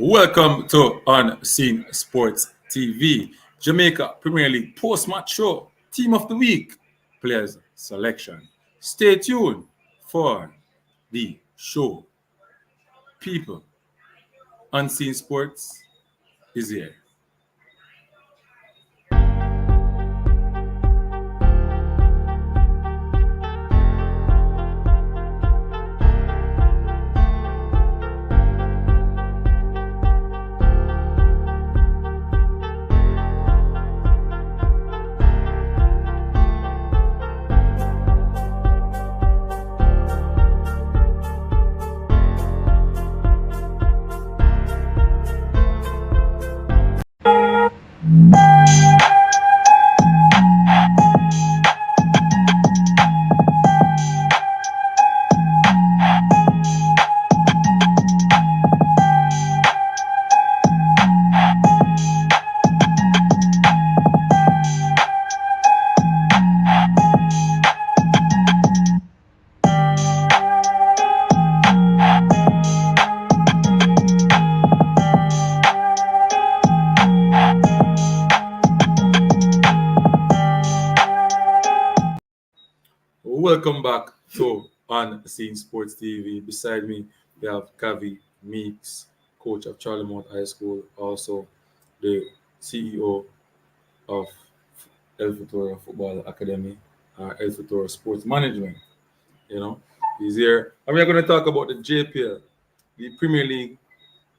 Welcome to Unseen Sports TV, Jamaica Premier League post-match show, team of the week, players selection. Stay tuned for the show. People, Unseen Sports is here. Welcome back to Unseen Sports TV. Beside me, we have Kavi Meeks, coach of Charlie Mount High School, also the CEO of El Futuro Football Academy, El Futuro Sports Management. He's here. And we are going to talk about the JPL, the Premier League,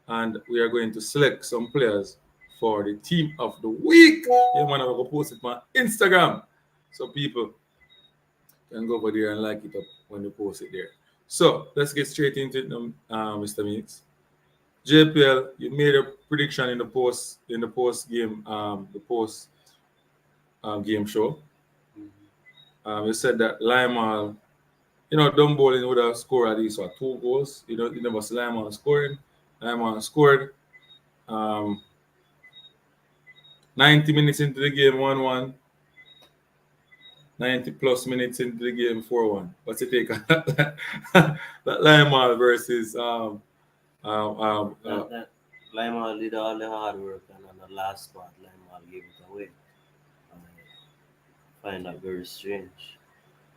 and we are going to select some players for the team of the week. Yeah, man, I'm going to post it on Instagram. So people can go over there and like it up when you post it there. So let's get straight into it, Mr. Meeks. JPL, you made a prediction in the post game game show. You said that Lima, Dumbolin would have scored at least 2 goals. You never see Lima scoring. Lima scored 90 minutes into the game, 1-1. 90 plus minutes into the game, 4-1. What's your take on that? That Lima versus Lima did all the hard work, and on the last part, Lima gave it away. I find that very strange.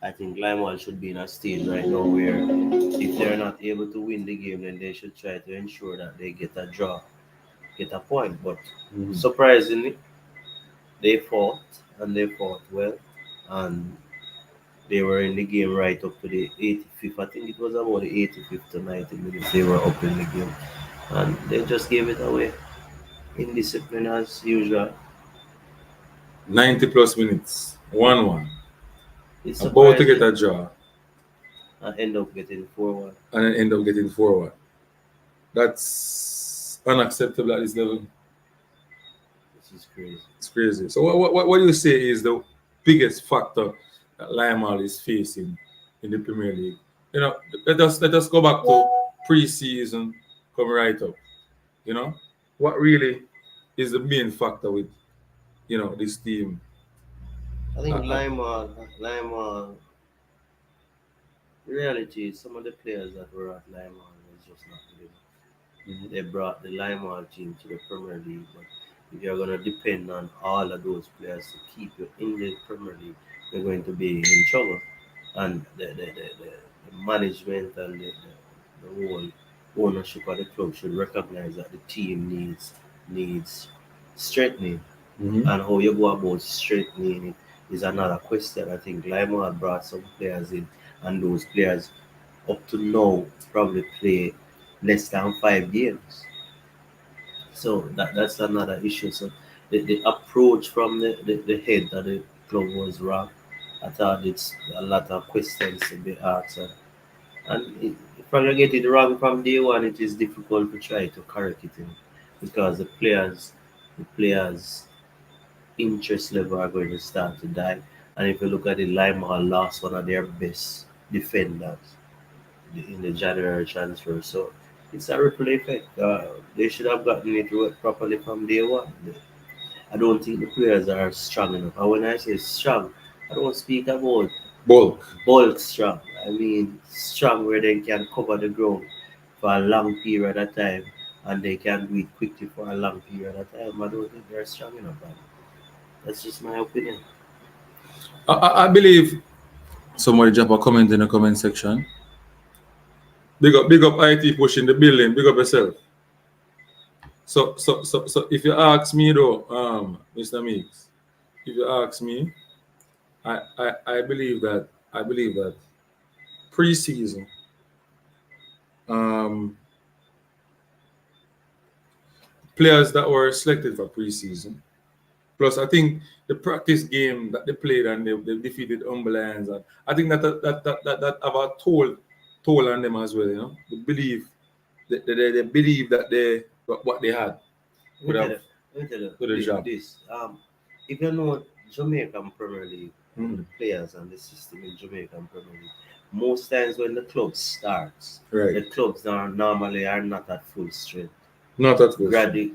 I think Lima should be in a stage right now where if they're not able to win the game, then they should try to ensure that they get a draw, get a point. But surprisingly, they fought, and they fought well. And they were in the game right up to the 85th. I think it was about the 85th to 90 minutes they were up in the game. And they just gave it away. Indiscipline as usual. 90 plus minutes, 1-1. It's About to get surprising. a draw And end up getting 4-1. and then end up getting 4-1. That's unacceptable at this level. This is crazy. It's crazy. So what do you say is the biggest factor that Lima is facing in the Premier League? Let us go back to pre-season, come right up. What really is the main factor with this team? I think Lima, the reality is some of the players that were at Lima was just not good enough. They brought the Lima team to the Premier League, but if you're going to depend on all of those players to keep you in the Premier League, you're going to be in trouble. And the management and the whole ownership of the club should recognize that the team needs strengthening. And how you go about strengthening it is another question. I think Lima had brought some players in, and those players up to now probably play less than 5 games. So that's another issue. So the approach from the head of the club was wrong. I thought it's a lot of questions to be asked. And if you get it wrong from day one, it is difficult to try to correct it because the players' interest level are going to start to die. And if you look at the Lima lost one of their best defenders in the January transfer. So it's a ripple effect. They should have gotten it right properly from day one. I don't think the players are strong enough. And when I say strong, I don't speak about Bulk. bulk strong. I mean strong where they can cover the ground for a long period of time and they can do it quickly for a long period of time, I don't think they're strong enough. Man. That's just my opinion. I believe somebody drop a comment in the comment section. Big up IT pushing the building. Big up yourself. So if you ask me though, Mr. Meeks, if you ask me, I believe that preseason, um, players that were selected for preseason. Plus, I think the practice game that they played and they defeated Humble Lions, and I think that have a toll on them as well. You know, they believe they believe that they what they had Let could me tell have you, let me tell you to the job. this. If you know Jamaican Premier League, the Mhm. players and the system in Jamaican Premier League, most times when the club starts, Right. the clubs are normally are not at full strength. Not at first.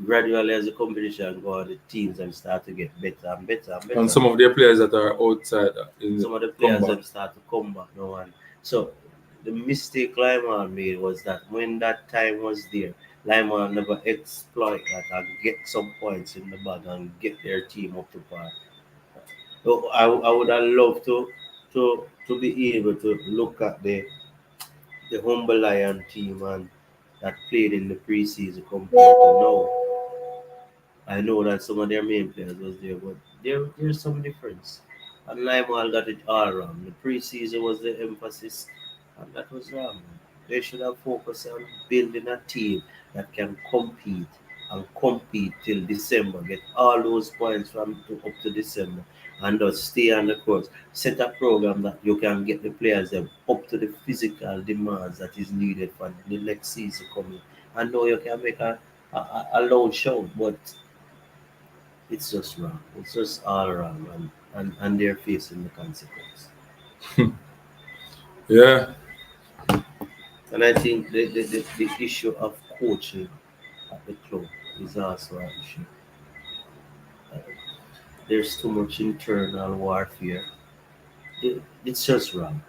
Gradually, as the competition goes on, the teams and start to get better and better and And better. some of their players that are outside in Some of the come players back. them start to come back now, and so the mistake Lyman made was that when that time was there, Lyman never exploit that and get some points in the bag and get their team up to par. So I would have loved to be able to look at the humble lion team and that played in the preseason compared to now. I know that some of their main players was there, but there's some difference. And Limal got it all wrong. The preseason was the emphasis, and that was wrong. They should have focused on building a team that can compete till December, get all those points up to December, and just stay on the course. Set a program that you can get the players them up to the physical demands that is needed for the next season coming. I know you can make a loud show, but it's just wrong. It's just all wrong, and they're facing the consequence. Yeah, And I think the issue of coaching at the club is also an issue. Uh, there's too much internal warfare. It's just wrong.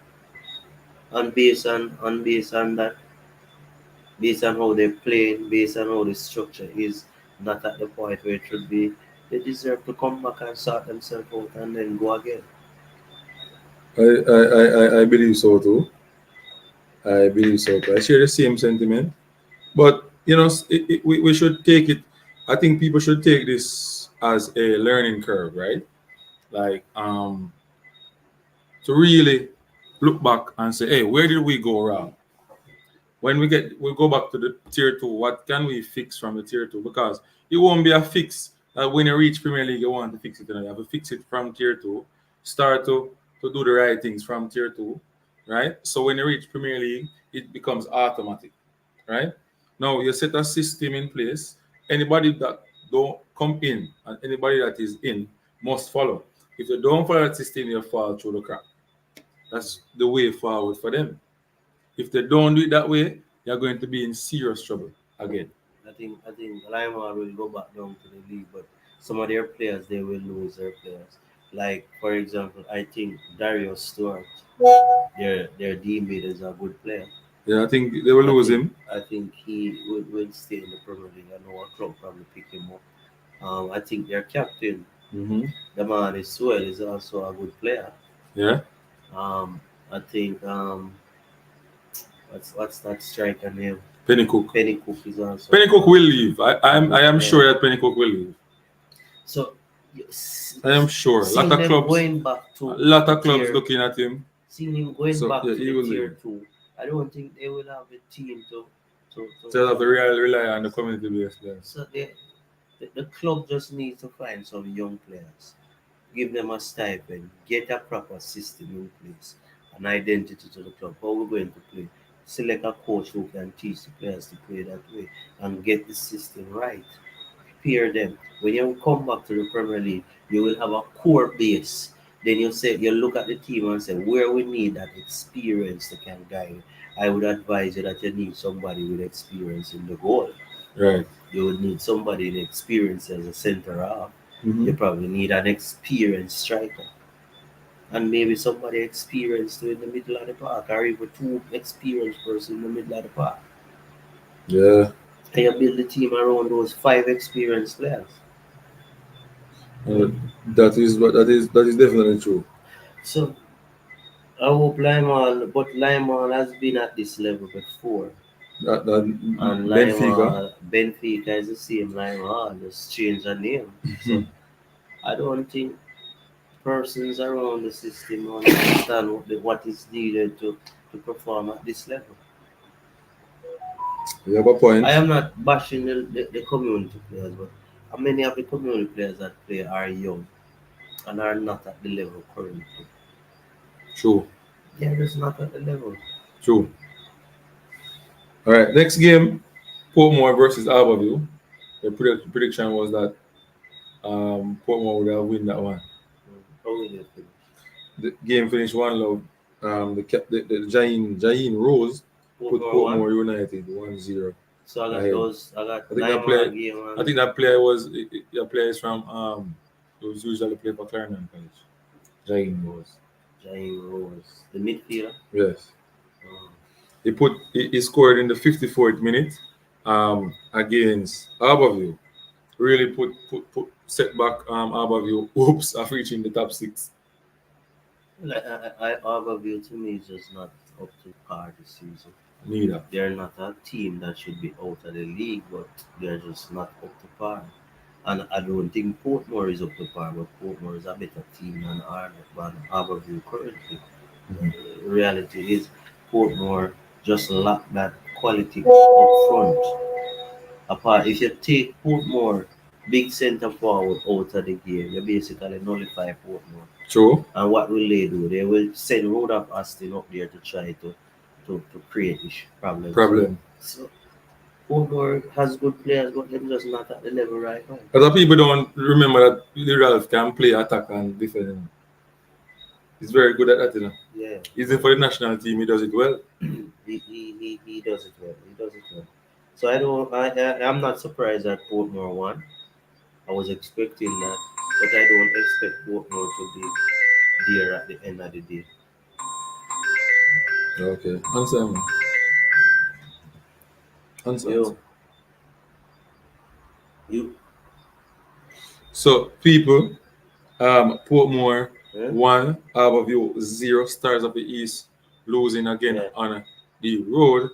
And based on that, based on how they play, based on how the structure is not at the point where it should be, they deserve to come back and sort themselves out and then go again. I believe so too. I believe so too. I share the same sentiment. But you know, we should take it. I think people should take this as a learning curve, right? Like to really look back and say, hey, where did we go wrong? When we go back to the tier two, what can we fix from the tier two? Because it won't be a fix that when you reach Premier League, you want to fix it. You have to fix it from tier two, start to do the right things from tier two, right? So when you reach Premier League, it becomes automatic, right? Now you set a system in place. Anybody that don't come in and anybody that is in must follow. If you don't follow that system, you fall through the crack. That's the way forward for them. If they don't do it that way, you're going to be in serious trouble again. I think Lima will go back down to the league, but some of their players they will lose their players. Like for example, I think Darius Stewart, their teammate is a good player. Yeah, I think they will I lose think him. I think he will stay in the Premier League. I know a club probably pick him up. I think their captain, Hmm. the man is well, is also a good player. Yeah, Um, I think what's that striker name? Penny Cook. Penny Cook is also Penny Cook will leave. a I good am player. sure that Penny Cook will leave. So I am sure. seeing them going back A to lot the of clubs tier, looking at him. seeing him going So back yeah, to he the will tier leave. two, I don't think they will have a team So they have to to rely on the community based players. so the club just needs to find some young players, give them a stipend, get a proper system in place, an identity to the club. How we're going to play. Select a coach who can teach the players to play that way and get the system right. Prepare them. When you come back to the Premier League, you will have a core base. Then you look at the team and say where we need that experience that can guide. I would advise you that you need somebody with experience in the goal. Right. You would need somebody with experience as a centre half. Hmm. You probably need an experienced striker. And maybe somebody experienced in the middle of the park, or even two experienced person in the middle of the park. Yeah. And you build the team around those five experienced players. Uh, that is definitely true. So I hope Limal, but Limal has been at this level before. That And Benfica. Limal, Benfica is the same Limal, just change the name. So I don't think persons around the system understand what is needed to perform at this level. You have a point. I am not bashing the community players, but many of the community players that play are young and are not at the level currently. True. They are just not at the level. True. All right. Next game, Portmore versus Albertville. The prediction was that Portmore would have win that one. How will they finish? The game finished 1-0. The Jain Rose put Portmore one. Portmore United 1-0 So ahead. I got I think nine that more player. game I and think that player was the player is from it was usually play for Clarendon College. Jain Rose. Giant Rose, the midfielder. Yes. Oh, He scored in the 54th minute against Albertville. Really put set back Albertville hopes of reaching the top six. like Overview to me is just not up to par this season. Neither. They're not a team that should be out of the league, but they're just not up to par. And I don't think Portmore is up to par, but Portmore is a better team than Harborview currently. Mhm. Reality is Portmore just lack that quality up front. Apart, if you take Portmore big centre forward out of the game, you basically nullify Portmore. True. And what will they do? They will send Rudolph Austin up there to try to create this problem. Problem. So Portmore has good players, but they're just not at the level right now. Other people don't remember that the Ralph can play attack and defend. He's very good at that, you know. Yeah, Even for the national team, he does it well. he does it well. He does it well. So I'm not surprised that Portmore won. I was expecting that, but I don't expect Portmore to be there at the end of the day. Okay. Answer me. Answer. Yo, you, So people, Portmore eh? 1, Harborview 0, Stars of the East losing again Yeah, on the road.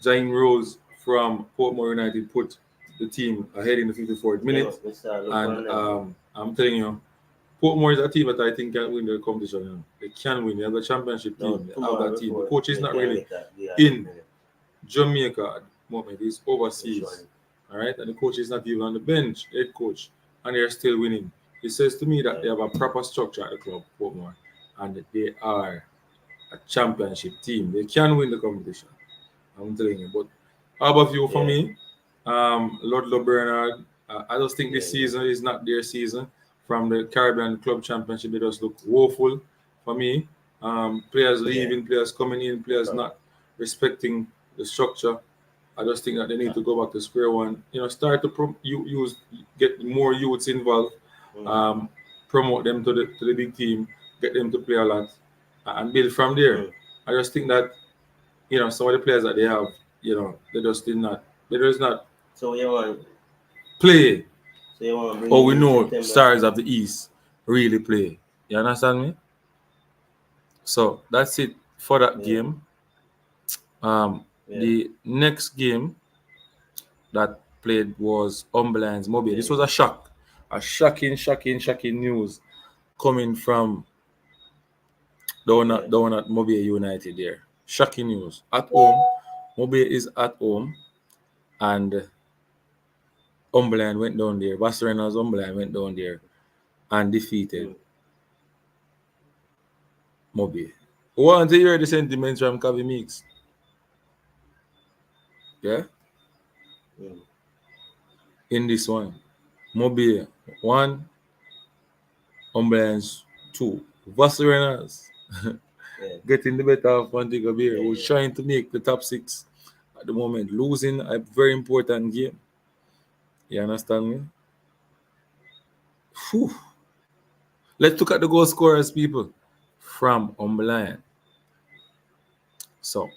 Jain Rose from Portmore United put the team ahead in the 54th yeah, minute. Mr. Look And on them. I'm telling you, Portmore is a team that I think can win the competition. You know. They can win. They have a championship No, team. They have tomorrow that team. The before coach is they not can really get that. Yeah, in Jamaica at the moment. He's which overseas. one? All right. And the coach is not even on the bench, head coach. And they're still winning. He says to me that Yeah, they have a proper structure at the club, Portmore. And that they are a championship team. They can win the competition. I'm telling you. But how about you for yeah, me? Ludlow Bernard. I just think yeah, this yeah, season is not their season. From the Caribbean Club Championship, they just look woeful for me. Players yeah. leaving, players coming in, players So, not respecting the structure. I just think that they need to go back to square one. You know, start to get more youths involved, mm, um, promote them to the big team, get them to play a lot, and build from there. mm. I just think that some of the players that they have, they just did not, they just not So you want, play. so you want to bring Or him we in know September? stars of the East really play. You understand me? So that's it for that Yeah, game. yeah, The next game that played was Umberland's Mobile. yeah, This was a shocking news coming from yeah. down at Mobile United there. Shocking news. At home, Mobile is at home, and Umberland went down there. Barcelona's Umberland went down there and defeated Mm, Mobile. We want to hear the sentiments from Kavi Meeks. Yeah, mm. in this one. Mobile 1, Umberland's 2. Barcelona's Yeah, getting the better of Montego Bay, yeah, who's yeah. trying to make the top 6 at the moment, losing a very important game. You understand me? Whew. Let's look at the goal scorers, people, from Umberland. So,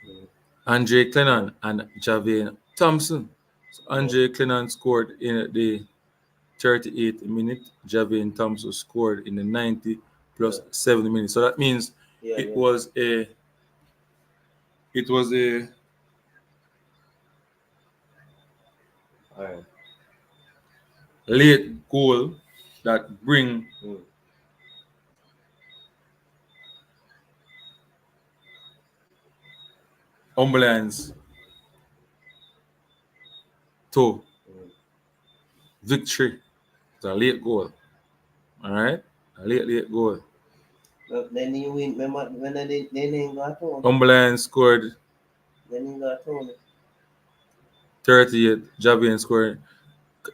Mm. Andre Clennon and Javian Thompson. So Yeah, Andre Clennon scored in the 38th minute. Javian Thompson scored in the 90 yeah, plus 7 minutes. So that means yeah, it yeah. was a it was a All right. late goal that bring Mm. Umberlands to Mm. victory. It's a late goal. All right, a late goal. But then you win. Remember when they ain't got on? Umberland scored Then you got on. 38. Javian scored.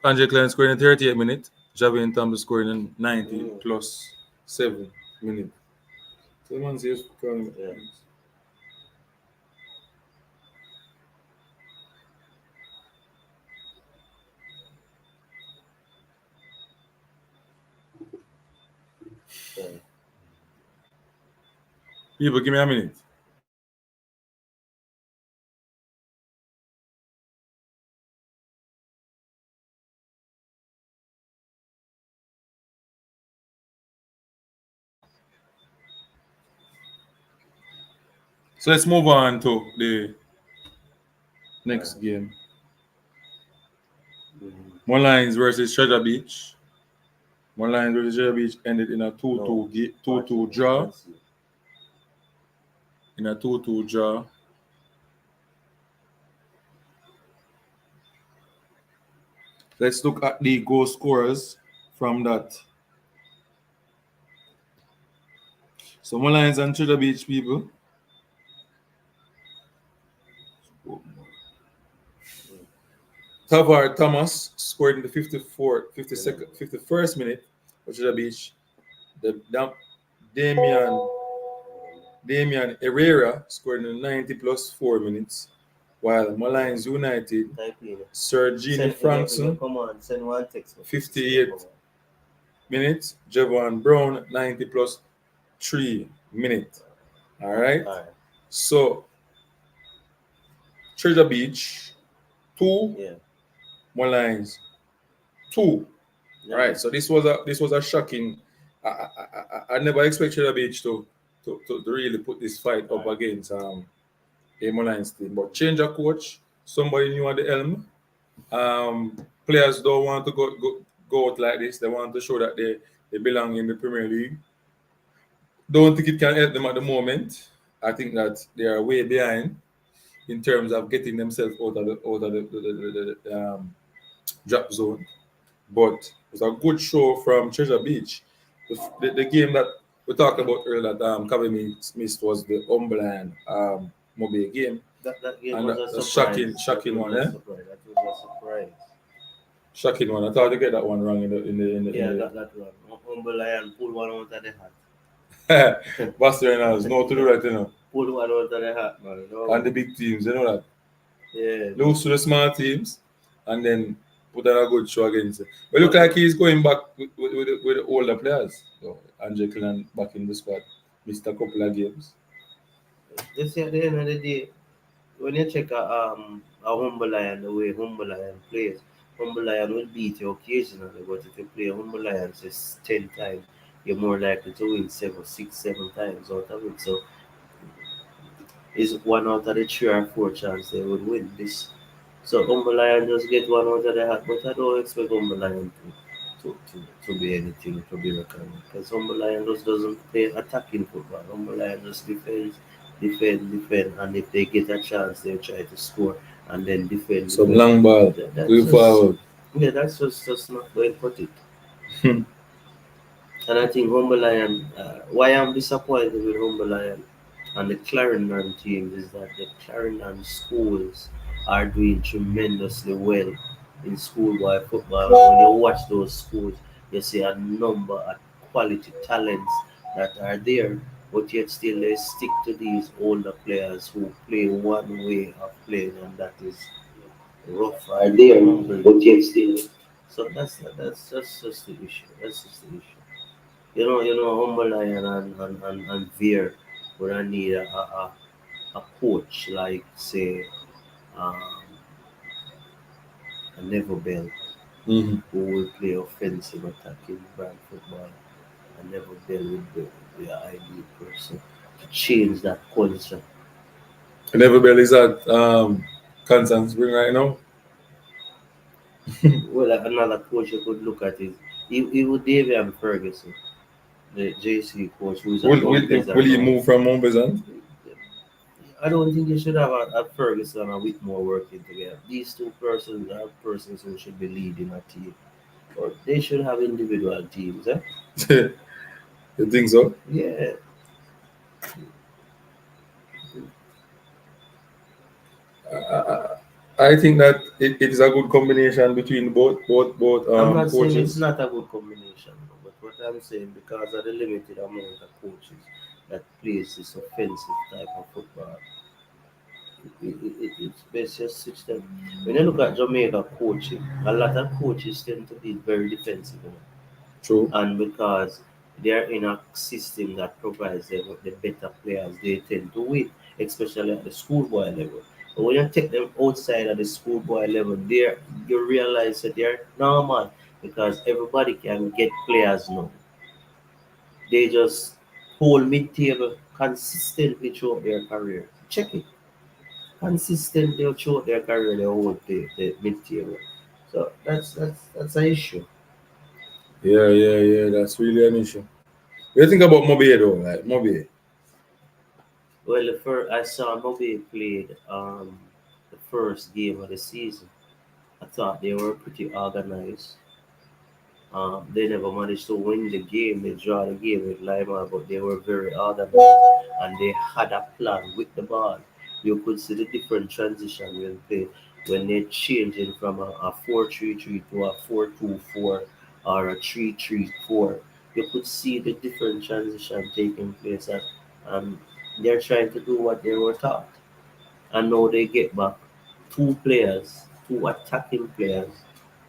Andre Klein scored in the 38th minute. Javian Thompson scored in the 90 Mm. plus 7 minute. So the man says, Yeah. Yeah. people, give me a minute. So let's move on to the All right. next game. Mm-hmm. Lions versus Treasure Beach. Lions versus Treasure Beach ended in a No. 2-2 Watching. draw. Let's see. In a 2-2 draw. Let's look at the goal scorers from that. So Lions and Treasure Beach people. Mm. Tavar Thomas scored in the 52nd, Remember. 51st minute for Treasure Beach. Damian Damian Herrera scored in the 90 plus 4 minutes, while Yeah. Lions United, Type in. Sergini Send if you Frankson, come on, send one text message to say you come 58 on. minutes, Javon Brown, 90 plus 3 minutes. All right. All right. So Treasure Beach, 2, Yeah. Lions, 2. All Yeah. right. So this was a shocking. I never expected Treasure Beach to really put this fight All up right. against a Lions team. But change a coach, somebody new at the helm. Players don't want to go out like this. They want to show that they belong in the Premier League. Don't think it can help them at the moment. I think that they are way behind in terms of getting themselves out of the drop zone. But it was a good show from Treasure Beach. The game that we talked about earlier that Kevin missed was the Umberland Mobile game, That game and was a the surprise. That shocking was one, a eh? surprise. That was a surprise. Shocking one. I thought to get that one wrong Yeah, that one. Humble Lion pull one out of the in the Boston has no to do hat. that, you know. Pull one out of the hat, man. And No. the big teams, you know that. Yeah, Lose to the small teams and then put on a good show against it. But look like but he's going back with the older players. So Andre Clan back in the squad. Missed a couple of games. you see at the end of the day, when you check a Humble Lion, the way Humble Lion plays, Humble Lion will beat you occasionally, but if you play Humble Lion just 10 times, you're more likely to win 7 times out of it. So it's one out of the 3 or 4 chance they would win this. So Humble Lion just get one out of the hat, but I don't expect Humble Lion to be anything to be reckoned with. Because Humble Lion just doesn't play attacking football. Humble Lion just defend, and if they get a chance, they try to score and then Some defend. long ball. That's Going just forward. yeah, that's just not going to put it. And I think Humble Lion, why I'm disappointed with Humble Lion and the Clarendon teams is that the Clarendon schools are doing tremendously well in schoolboy football. When you watch those schools, you see a number of quality talents that are there, but yet still they stick to these older players who play one way of playing, and that is rough Are and there, humble. but yet still. So that's just the issue. That's just the issue. Humble Lion and Veer would I need a a coach like say um, a Neville Bell Mm-hmm. who will play offensive attacking brand football and Neville Bell would be the ideal person to change that culture. And everybody is at Constant Spring right now. Well, like another coach you could look at is he would Davian Ferguson, the JC coach who's at Will Montpellier he now. move from Montpellier? I don't think you should have a Ferguson and Whitmore working together. These two persons are persons who should be leading a team. Or they should have individual teams, eh? You think so? Yeah. I think that it is a good combination between both I'm not saying it's coaches. not a good combination, but what I'm saying because of the limited amount of coaches that plays this offensive type of football, it's best just switch them. When you look at Jamaica coaching, a lot of coaches tend to be very defensive. True. And because they're in a system that provides them with the better players, they tend to win, especially at the schoolboy level. But when you take them outside of the schoolboy level, there you realize that they're normal because everybody can get players now. They just hold mid-table consistently throughout their career. Check it. Consistently throughout their career, they hold the mid-table. So that's an issue. Yeah. That's really an issue. What do you think about Mobe though? Like Mobe. Well, the first I saw Moby played the first game of the season. I thought they were pretty organized. They never managed to win the game. They draw the game with Lima, but they were very organized and they had a plan with the ball. You could see the different transition when they changing from a 4-3-3 to a 4-2-4 or a 3-3-4. You could see the different transition taking place, and they're trying to do what they were taught. And now they get back two players, two attacking players.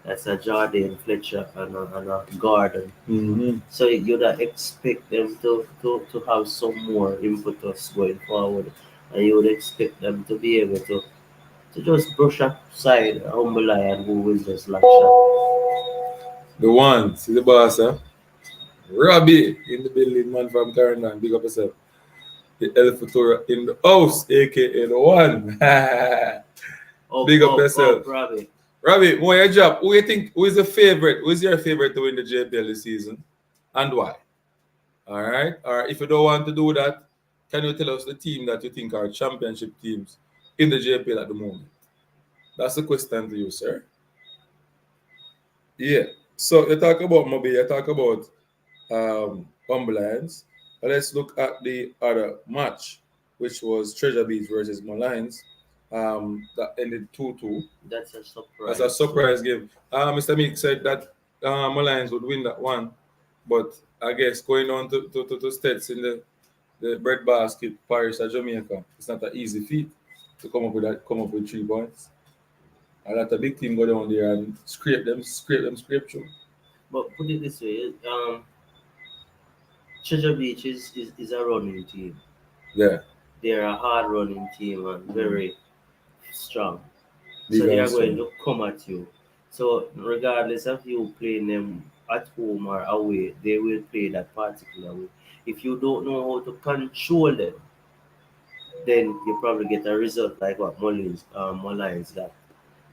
That's a Jordan Fletcher and a Gordon. Mm-hmm. So you'd expect them to have some more impetus going forward. And you would expect them to be able to just brush aside a humble lion who will just lock shot. The one, see the boss, huh? Robbie in the building, man from Carolina. Big up yourself. The El Futura in the house, aka the one. Big up Up, yourself. Robbie. Robbie, more your job. Who you think who is the favorite? Who is your favorite to win the JPL this season? And why? Alright? Or if you don't want to do that, can you tell us the team that you think are championship teams in the JPL at the moment? That's the question to you, sir. Yeah. So you talk about Mobi, you talk about Lions. Let's look at the other match, which was Treasure Beach versus Malines. That ended 2-2. That's a As a surprise. surprise game. Mr. Meek said that Malines would win that one, but I guess going on to states in the breadbasket parish of Jamaica, it's not an easy feat to come up with 3 points. I let a big team go down there and scrape through. But put it this way, Treasure Beach is a running team. Yeah, They're a hard running team and very strong. So big they and are going strong. to come at you. So regardless of you playing them at home or away, they will play that particular way. If you don't know how to control them, then you probably get a result like what Mullins got.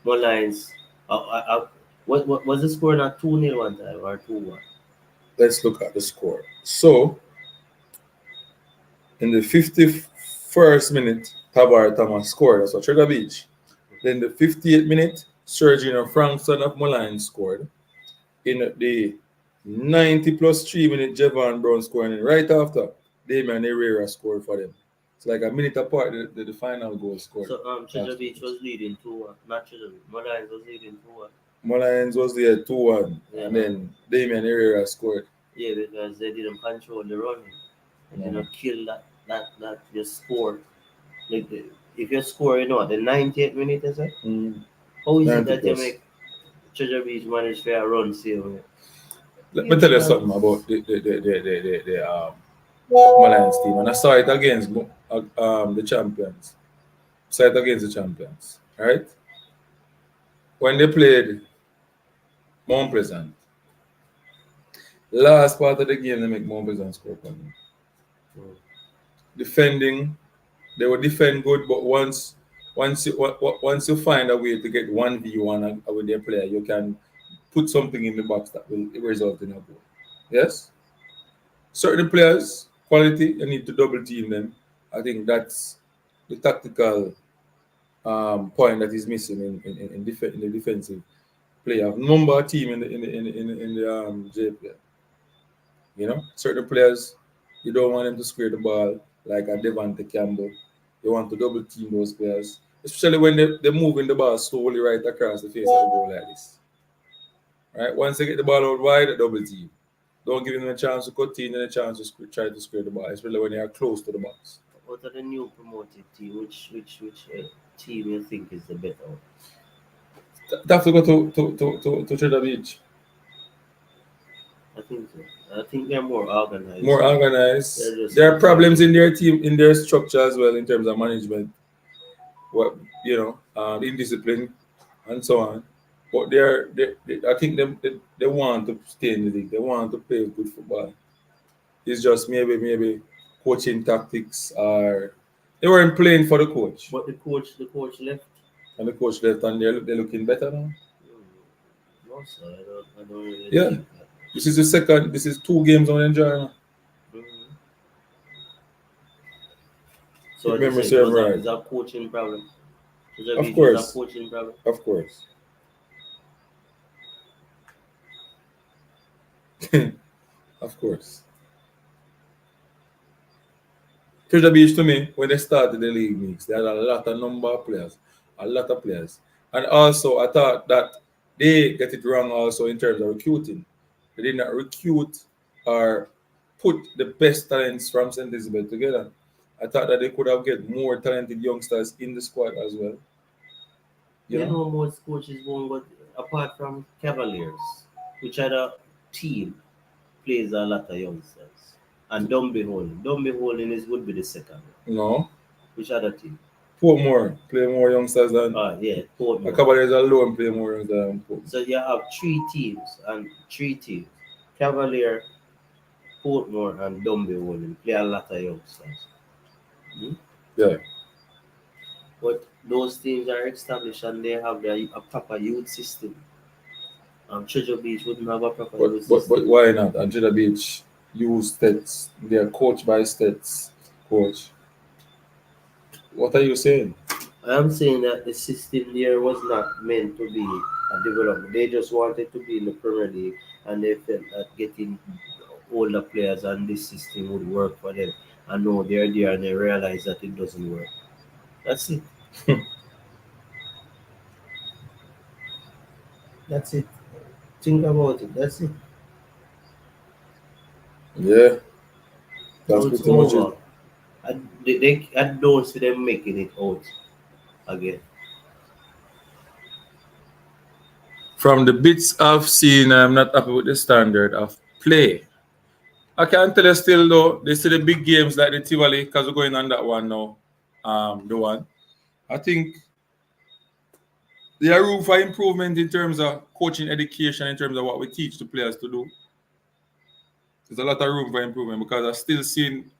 Mullins, what was the score not 2-0 one time or 2-1? Let's look at the score. So in the 51st minute, Tabar Thomas scored. That's what Treasure Beach. Then the 58th minute, Sergio Frankson of Malines scored. In the 90 plus 3 minute, Javon Brown scoring. And right after, Damian Herrera scored for them. It's like a minute apart, the final goal scored. So Treasure Beach was leading 2-1. Not Treasure Beach. Mullins was leading 2-1. Malines was there 2-1, Yeah, and then Damian Herrera scored. yeah, because they didn't control the running. They Yeah. didn't kill that you score. Like if you score, the 98th minute, is it? Mm, How is it 90 that you plus. make Treasure Beach manage for a run save? Let me You tell should you have. something about the Lions team, and I saw it against the champions. Saw it against the champions, right? When they played Mount Pleasant, last part of the game, they make Mount Pleasant score on them. Mm. Defending, they would defend good, but once you find a way to get 1v1 with their player, you can put something in the box that will result in a goal. Yes? Certain players, quality, you need to double team them. I think that's the tactical point that is missing in the defensive player. Number team in the JPL. Certain players, you don't want them to square the ball like a Devante Campbell. You want to double team those players, especially when they're moving the ball slowly right across the face of the goal like this. Right? Once they get the ball out wide, double team. Don't give them a chance to cut in and a chance to try to square the ball, especially when they are close to the box. Out of the new promoted team, which team you think is the better one? They have to go to Cheddar Beach. I think so. I think they're more organized. More They're organized. just There are problems in unfortunate. their team, in their structure as well, in terms of management. What indiscipline and so on. But I think they want to stay in the league. They want to play good football. It's just maybe coaching tactics, or they weren't playing for the coach, But the coach left. and the coach left, and they're looking better now. No, sir, I don't really Yeah, think that. this is the second. This is 2 games on enjoy. Mhm. So If as you memory say, it serve was a right, is a coaching problem. of It was a course, coaching problem. of course, of course. Treasure Beach to me, when they started the league mix, they had a lot of number of players, a lot of players. And also, I thought that they get it wrong also in terms of recruiting. They did not recruit or put the best talents from St. Elizabeth together. I thought that they could have get more talented youngsters in the squad as well. You You know? know, most coaches won't go apart from Cavaliers, which other team plays a lot of youngsters. And Dumby Holding is would be the second one. No. Which other team? Portmore play more youngsters than Yeah, a Portmore. Cavaliers alone play more youngsters than Portmore. So you have three teams. Cavalier, Portmore, and Dumby Holding play a lot of youngsters. Hmm? Yeah. But those teams are established and they have a proper youth system. Treasure Beach wouldn't have a proper But youth but system. but why not? Angela Beach use stats. They are coached by stats coach. What are you saying? I am saying that the system there was not meant to be a development. They just wanted to be in the Premier League and they felt that getting older players and this system would work for them. And no, they're there and they realize that it doesn't work. That's it. That's it. Think about it. That's it. Yeah, that's Now it's pretty much it. over. I don't see them making it out again. From the bits I've seen, I'm not happy with the standard of play. I can tell you still though, they see the big games like the Tivoli, because we're going on that one now. The one. I think there are room for improvement in terms of coaching education, in terms of what we teach the players to do. There's a lot of room for improvement because I've still seen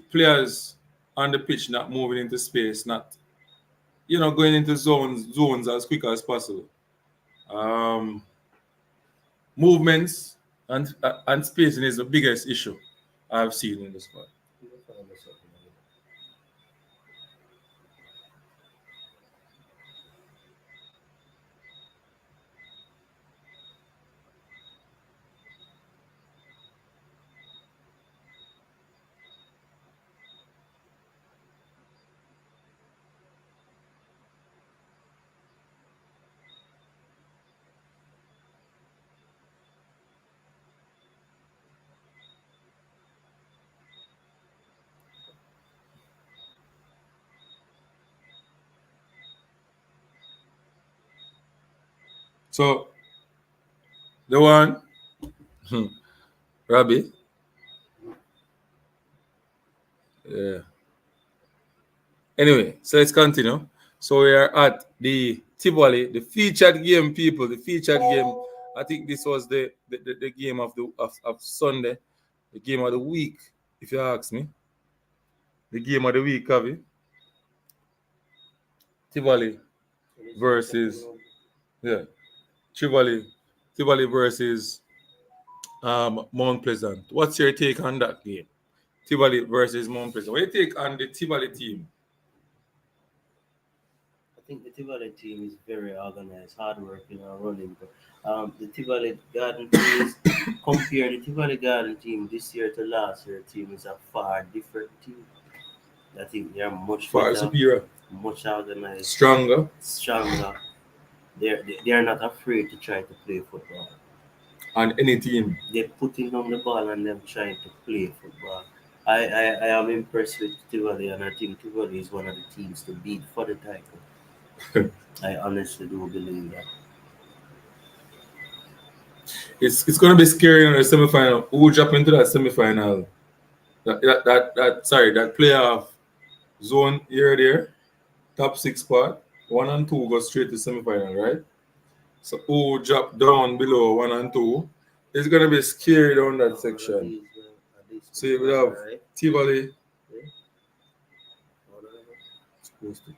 players on the pitch not moving into space, not going into zones as quick as possible. Um, Movements and spacing is the biggest issue I've seen in the squad. So the one, Robbie, Yeah. Anyway, so let's continue. So we are at the Tivoli, the featured game, people. The featured game. I think this was the game of Sunday, the game of the week, if you ask me. The game of the week, Kavi. Tivoli versus yeah, Tivoli, Tivoli versus Mount Pleasant. What's your take on that game? Tivoli versus Mount Pleasant. What do you take on the Tivoli team? I think the Tivoli team is very organized, hardworking, and running. But the Tivoli Garden team is compare the Tivoli Garden team this year to last year team is a far different team. I think they are much Far better, superior, much organized, stronger, stronger. They are not afraid to try to play football. on any team. They're putting on the ball and them trying to play football. I am impressed with Tivoli and I think Tivoli is one of the teams to beat for the title. I honestly do believe that. It's gonna be scary in the semifinal. Who will drop into that semifinal? That playoff zone here there, top six spot. One and two go straight to semifinal, right? So who drop down below one and two? It's gonna be scary down that One of section. these, at least So you will have right? Tivoli Yeah. One of them. supposed to.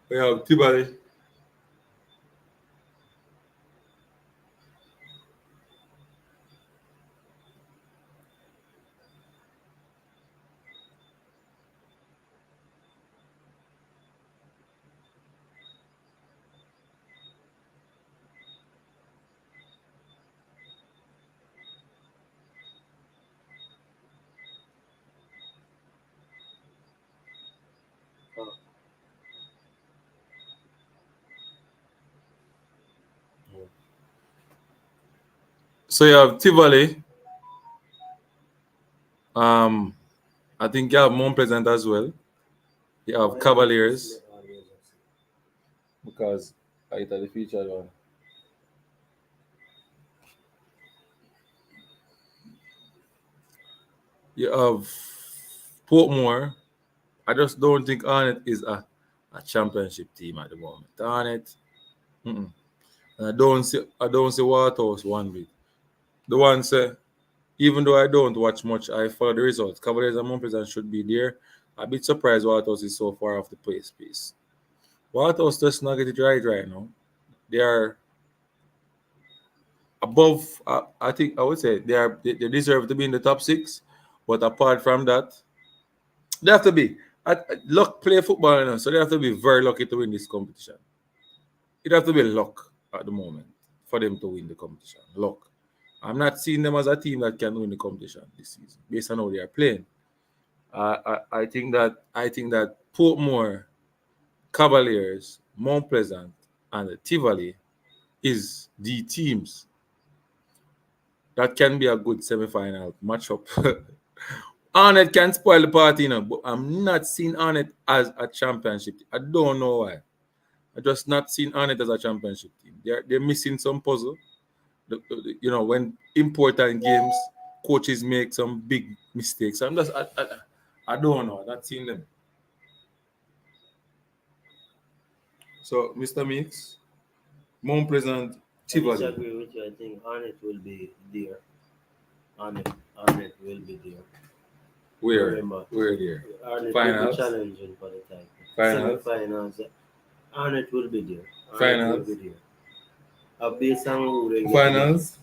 We have Tivoli. Oh, yeah. So you have Tivoli. Um, I think you have Mount Pleasant as well. You have Why you have to Cavaliers select all those? because I are the featured one. You have Portmore. I just don't think Arnett is a championship team at the moment. Arnett, mm-mm. And I don't see Waterhouse one bit. The one say, even though I don't watch much, I follow the results. Cavaliers and Mount Pleasant should be there. A bit surprised Waterhouse is so far off the place piece. Waterhouse just not get it right now. They are above. I think I would say they deserve to be in the top six. But apart from that, they have to be. Luck play football, so they have to be very lucky to win this competition. It have to be luck at the moment for them to win the competition. Luck. I'm not seeing them as a team that can win the competition this season based on how they are playing. I think that Portmore, Cavaliers, Mount Pleasant, and Tivoli is the teams that can be a good semi-final matchup. Arnett can spoil the party, but I'm not seeing Arnett as a championship team. I don't know why. I just not seen Arnett as a championship team. They're missing some puzzle. When important games, coaches make some big mistakes. I don't know. I'm not seeing them. So, Mr. Mix, Mount Pleasant, I Tivoli. disagree with you. I think Arnett will be there. Arnett will be there. Where? Remember, Where there? Arnett will be Finals? challenging for the title. Finals? Semi-finals, Arnett will be there. Arnett will Finals? be there. Based on who they get together. Finals?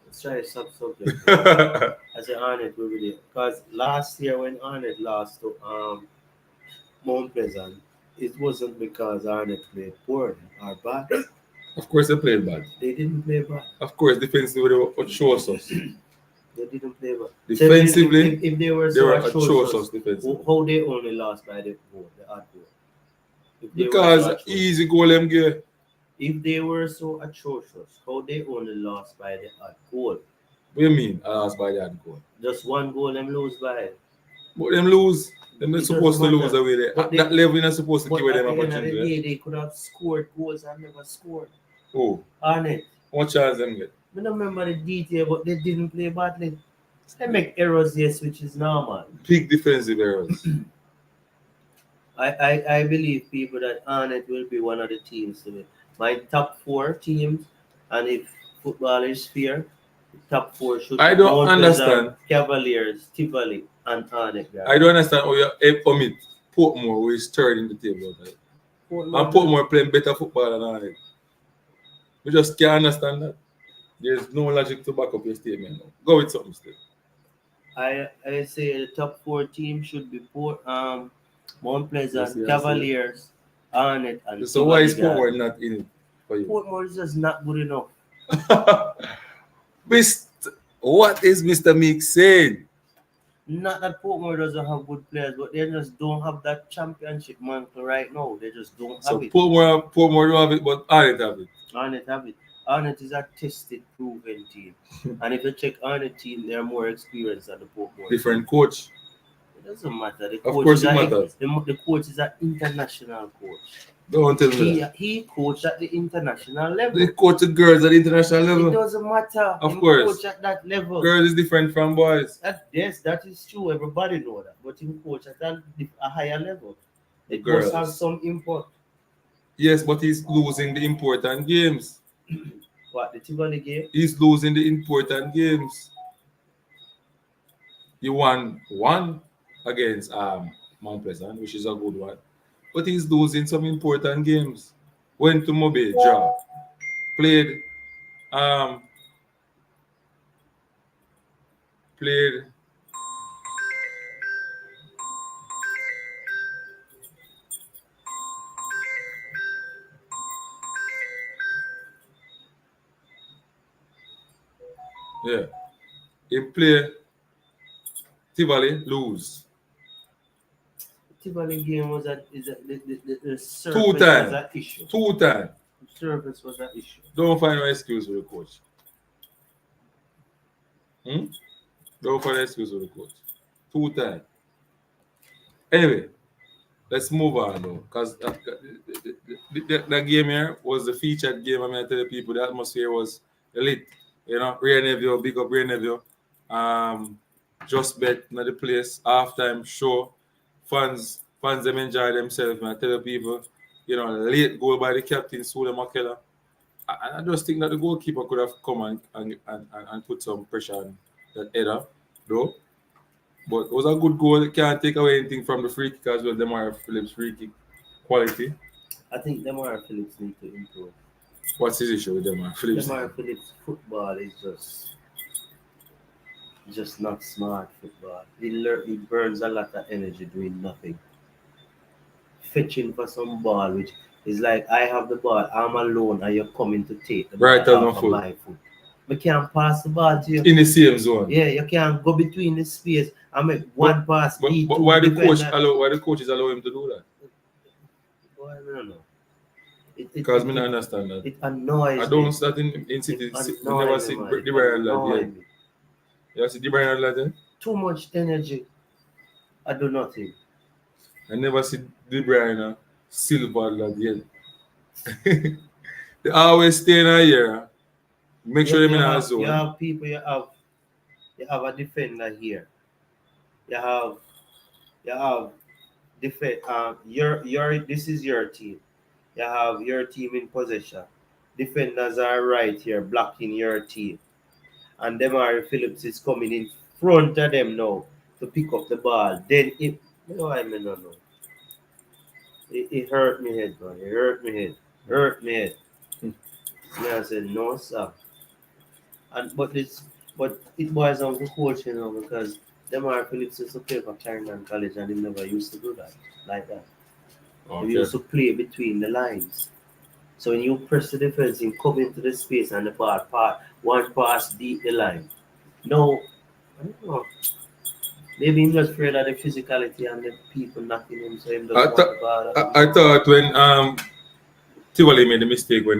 Let's try some subject. I say Arnett will be there. Because last year when Arnett lost to Mount Pleasant, it wasn't because Arnett played poorly or bad. Of course, they played bad. They didn't play bad. Of course, defensively, they were atrocious. They didn't play well. Defensively, if they were they so were atrocious, atrocious defensively. how they only lost by the odd goal? If they were Because so atrocious, easy goal them get. if they were so atrocious, how they only lost by the odd goal? What do you mean? I lost by that goal. Just one goal them lose by. But them lose. Them not It supposed to doesn't lose matter. away there. But At they, that level, you're not supposed to but give them at the end of the opportunity. day, they could have scored goals and never scored. Oh, On it. what chance them get? I don't remember the detail, but they didn't play badly. They make errors, yes, which is normal. Big defensive errors. I believe people that Arnett will be one of the teams to be my top four teams, and if football is fair, the top four should I be don't Mount Pleasant, understand. Cavaliers, Tivoli, and Arnett I don't Gardens. understand how you omit Portmore, who is third in the table. Right? And Portmore, Portmore playing better football than Arnett. We just can't understand that. There's no logic to back up your statement. Now. Go with something still. I say the top four teams should be Mount You see, Pleasant, I see. Cavaliers, Arnett, and So why Tivoli is Portmore Gardens. not in it for you? Portmore is just not good enough. What is Mr. Meek saying? Not that Portmore doesn't have good players, but they just don't have that championship mantle right now. They just don't So have it. Portmore don't have it, but Arnett have it. Arnett have it. Arnett is a tested, proven team. And if you check Arnett team, they're more experienced than the Portmore Different team. coach. It doesn't matter. The Of coach course is it matters. the coach is an international coach. Don't tell me He that. he coached at the international They level. coach the girls at the international It level. doesn't matter. Of Him course. coach at that level. Girls is different from boys. Yes, that is true. Everybody know that. But him coach at a higher level. It must have Girls. some import. Yes, but he's losing the important games. What, the Tivoli game? He's losing the important games. He won one against Mount Pleasant, which is a good one. But he's losing some important games. Went to Mobe, draw. Played um played yeah. He play Tivoli lose. Tivoli game was the Two surface was times. an issue. Two times. The surface was an issue. Don't find no excuse for the coach. Hmm? Don't find no excuse for the coach. Two times. Anyway, let's move on though, because that game here was the featured game. I mean, I tell the people the atmosphere was elite. You know, Ray Neville, big up Ray Neville. Just bet in the place, halftime show. Fans them enjoy themselves. Man. I tell the people, you know, late goal by the captain, Sula Makela. I just think that the goalkeeper could have come and put some pressure on that header, though. But it was a good goal. It can't take away anything from the free kick as well. Demar Phillips free kick quality. I think Demar Phillips need to improve. What's his issue with Demar Phillips? Demar Phillips football is just not smart football. He burns a lot of energy doing nothing. Fetching for some ball, which is like I have the ball, I'm alone, and you're coming to take the ball Right on the off of foot. my foot. We can't pass the ball to you. In the same zone. Yeah, you can't go between the space and make one pass. But why the coach why the coaches allow him to do that? Boy, I don't know. Because me not understand that. It annoys I me. don't start in City. It We never annoys see me, man. the Brian lad Annoy yet. me. You see the Brian lad there? Too much energy. I do nothing. I never see the Brian Silver lad yet. They always stay in a year. Make sure they're in a You zone. have people. You have a defender here. You have you have defend. Your this is your team. You have your team in possession. Defenders are right here blocking your team, and Demar Phillips is coming in front of them now to pick up the ball. Then it, I mean, no, no. It hurt me head, man. It hurt me head. Hurt me head. Yeah, I said no, sir. And but it boils down to coaching, you know, because Demar Phillips used to play for Clarendon College and he never used to do that like that. He used to play between the lines. So when you press the defense, you come into the space and the ball one pass deep the line. No, I don't know. Maybe he's just afraid of the physicality and the people knocking him, so he doesn't want the ball. I thought when Tivoli made the mistake when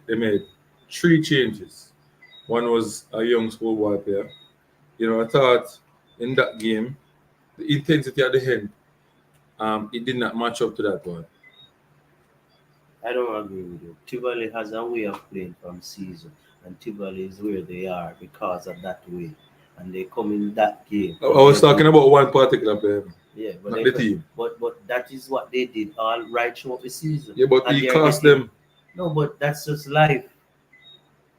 they made three changes. One was a young schoolboy player. You know, I thought in that game, the intensity at the end, it did not match up to that one. I don't agree with you. Tivoli has a way of playing from season, and Tivoli is where they are because of that way. and they come in that game. I was talking about one particular player, Yeah, but not the team. But that is what they did all right throughout the season. Yeah, but And he they are cost getting. them. No, but that's just life.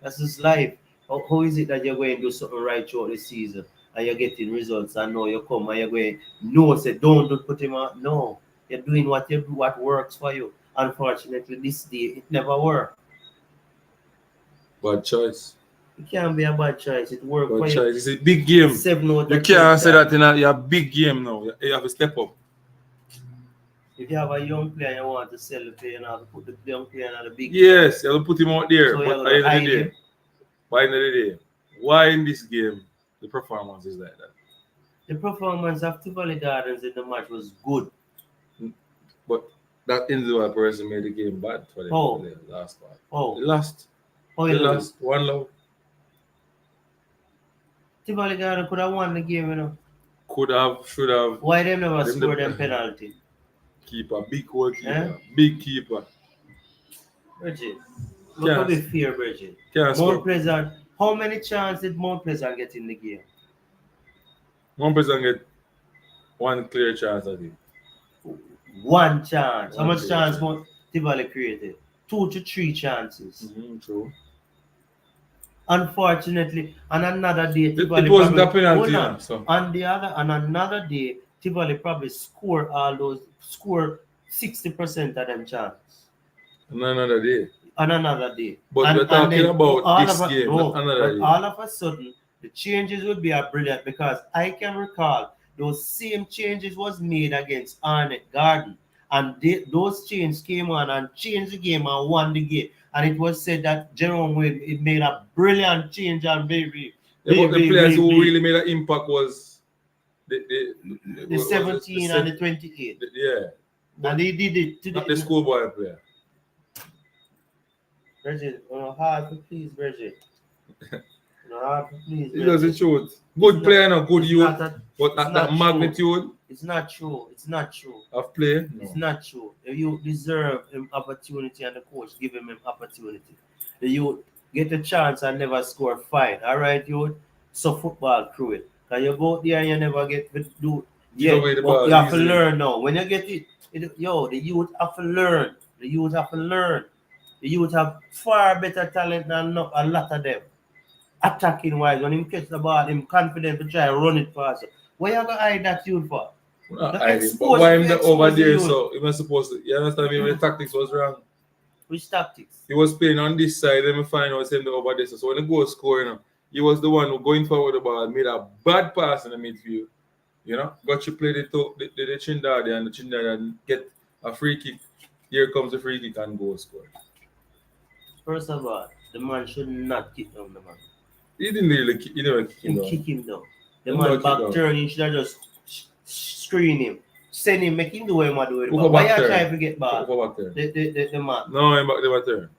That's just life. How is it that you're going to do something right throughout the season and you're getting results and now you come and you're going, no, say don't put him out. No, you're doing what works for you. Unfortunately, this day it never worked. Bad choice. It can't be a bad choice. It worked Bad for you. choice. It's a big game. 7 out You of 10 can't say times. that in a big game now. You have to step up. If you have a young player and you want to sell the player, you have to put the young player in the big game. Yes, you have to put him out there. So but you're at the going end to of hide the day, him. by the end of the day, why in this game the performance is like that? The performance of Tivoli Gardens in the match was good. But that individual person made the game bad for them Oh. for the last part. Oh, They lost. oh, They you know, lost 1-0. Tivoli Gardens could have won the game, you know. Could have, should have. Why them never Them score the- them penalty? Keeper, big goalkeeper, Eh? big keeper. Bridget, look at the fear, Bridget. Can't Mount score. Pleasant, how many chances did Mount Pleasant get in the game? One person get one clear chance, I think. One chance. How One much clear chance chance. Mount Tivoli created? 2 to 3 chances. True. Unfortunately, on another day, It Tivoli wasn't a probably penalty, hold you know, on. so. On another day, Tivoli probably score 60% of them chances. Another day. On another day. But And- we're and talking then about all this of a- game, no, not another but day. all of a sudden, the changes would be brilliant because I can recall those same changes was made against Arnett Garden. And those changes came on and changed the game and won the game. And it was said that Jerome Wade it made a brilliant change and Yeah, but the players who really made an impact was the 17 and the 28. Yeah. And they did it to Not the schoolboy player. Bridget, hard to please, Bridget. Hard to please, It doesn't Bridget. show it. Good player and a good It's youth, not a- but it's at not that true. magnitude It's not true. It's not true. of play, It's no. not true. The youth deserve him opportunity and the coach give him an opportunity. The youth get a chance and never score, fine. All right, youth. So football through it. Can you go out there and you never get to do Give away the but ball you have to easily. learn now. When you get it, the youth have to learn. The youth have to learn. The youth have far better talent than a lot of them. Attacking wise, when him catch the ball, him confident to try and run it faster. Why you gonna hide that youth for? Not The hiding, but expose- why him the the over expose the there? youth. So he was supposed to. You understand me? The tactics was wrong. Which tactics? He was playing on this side, then we find out him the over there. So when the goal scoring, he was the one who going forward the ball, made a bad pass in the midfield. You know, got you play the Trinidad and the Trinidad and get a free kick. Here comes the free kick and goal score. First of all, the man should not kick down the man. He didn't really kick, he never kicked him Him down. kick him down. The Him man not kick back down. turn, you should have just screen him. Send him, make him do what he want to do. with the Who ball. for Why back you turn? try to get ball? Go back there. The man. No, him back there, back there.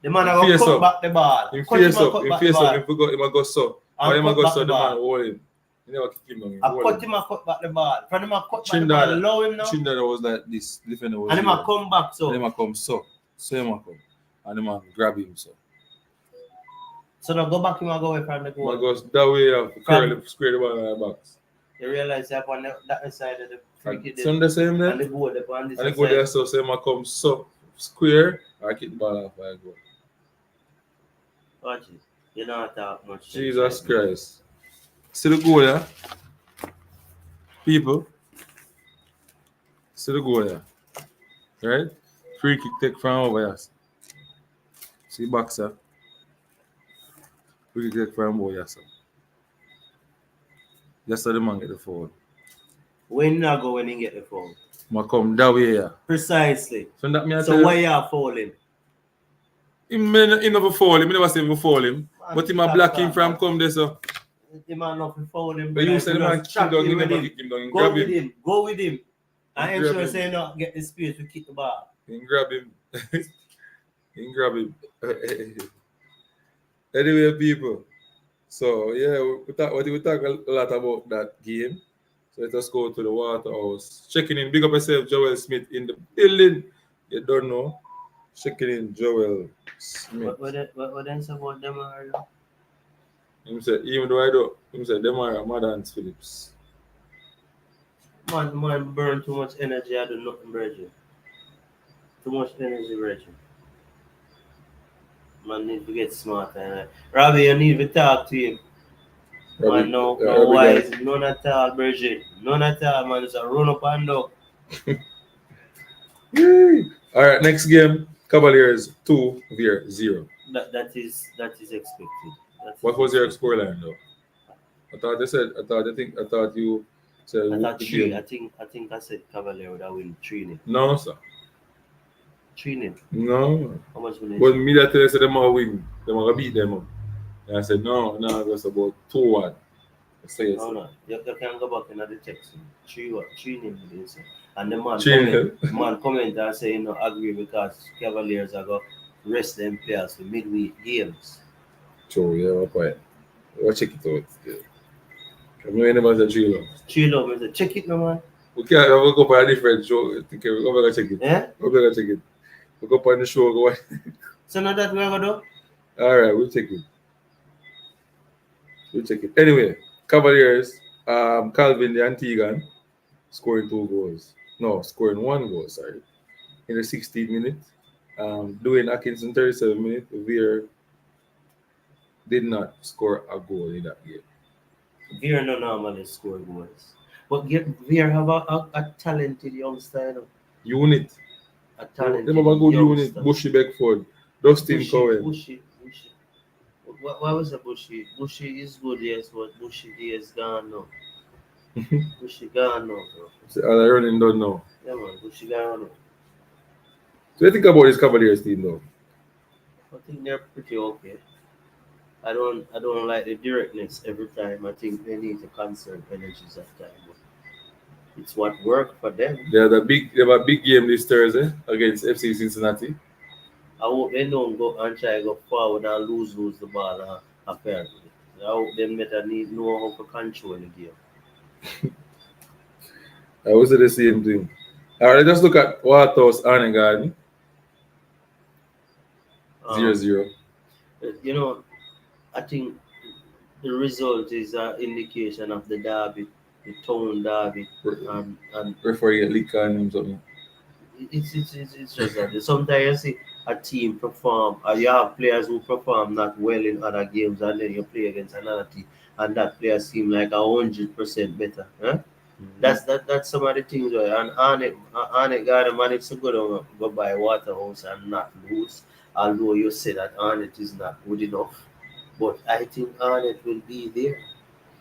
The man Him have face cut up. back the ball. Him Cut face him and up, cut him back the face ball. up, him go so. Why him cut go back so, the the man ball. hold him. He never kick him down. I cut him and cut back the ball. From him and cut back the Trinidad. ball. Allow him now. Trinidad was like this, defender was And him here. a come back so. And him a come so. So him a come. And him a grab him so. So now go back him and go away from the Him goal. a go that way, curl, square the ball in the box. You realize that on that side of the free kick Some the same and there. the goal on this And they go there side. so him a come so square or kick the ball off by a goal. Watch it. You don't talk much. Jesus Christ. See the goal, yeah? People. See the goal, yeah? Right? Free kick take from over here. See boxer. Free kick take from over here. Just so the man get the foul. When not go when he get the foul. Ma come that way, yeah. Precisely. So that me I tell So you, why you are fouling? he never foul him. He never say him foul him. But he ma block him from come there, so. The man not foul him. But you said the man kick him down, he never kick him down. He grab him. Go with him. I He ain't grab sure him. say not get the space to kick the ball. He grab him. He grab him. Anyway, people. So yeah, we talk a lot about that game. So let us go to the Waterhouse. Checking in. Big up yourself, Joel Smith in the building. You don't know. Checking in, Joel Smith. What then about them are Him said, even though I do, him said, them are more than Phillips. Man burn too much energy. I do nothing, Bridget. Too much energy, Bridget. Man need to get smart. Robbie, you need to talk to him. Man, no Robbie wise, got none at all, Bridget. None at all, man. It's a run up and down. Yay. All right, next game, Cavaliers 2-0. That is expected. That What is was your expected. scoreline though? I thought you said I thought the three. game. I think I said Cavalier would have win 3-0. No, sir. 3-0. No. How much will they But say? me that tell you said them all win. Them all beat them up. And I said, no, it was about 2-1. I say yes. No, no. You can go back in the text. 3-0 they say. And the man comment, 3. man comment and say, agree because Cavaliers are going to rest them players for midweek games. True, yeah, what point? We'll check it out. Yeah. Come here, anybody said 3 love. 3-0, I say, check it, no, man. We can't we'll go for a different show. Okay, we'll go back and check it. Yeah? We'll go back and check it. We'll go on the show. Go on. So now that we're going to do? All right, we'll check it. We'll check it. Anyway, Cavaliers, Calvin the Antiguan scoring 2 goals. No, scoring 1 goal, sorry. In the 16th minute. Dwayne Atkinson, 37 minutes. Veer did not score a goal in that game. Veer no normally score goals. But Veer have a talented youngster, Unit. A Them talented have a good unit. youngster. Bushy Beckford. Dustin Cohen. Bushy. What was the Bushy? Bushy is good, yes, but Bushy is gone now. Bushy gone now, bro. So, I running don't know. Yeah, man, Bushy gone now. So, you think about this Cavaliers team though? I think they're pretty okay. I don't like the directness every time. I think they need to conserve energies at time. It's what worked for them. They have a big game this Thursday against FC Cincinnati. I hope they don't go and try to go forward and lose the ball apparently. I hope them better know how to control the game. I would say the same thing. All right, let's look at Waterhouse Arne Garden. Um, 0-0. you know, I think the result is an indication of the derby, the town derby, and Referee get liquor and something. it's just that sometimes you see a team perform, you have players who perform not well in other games, and then you play against another team, and that player seem like 100% better. Huh? That's some of the things. And Arnett Garden managed to go by Waterhouse and not lose. Although you say that Arnett is not good enough, but I think Arnett will be there.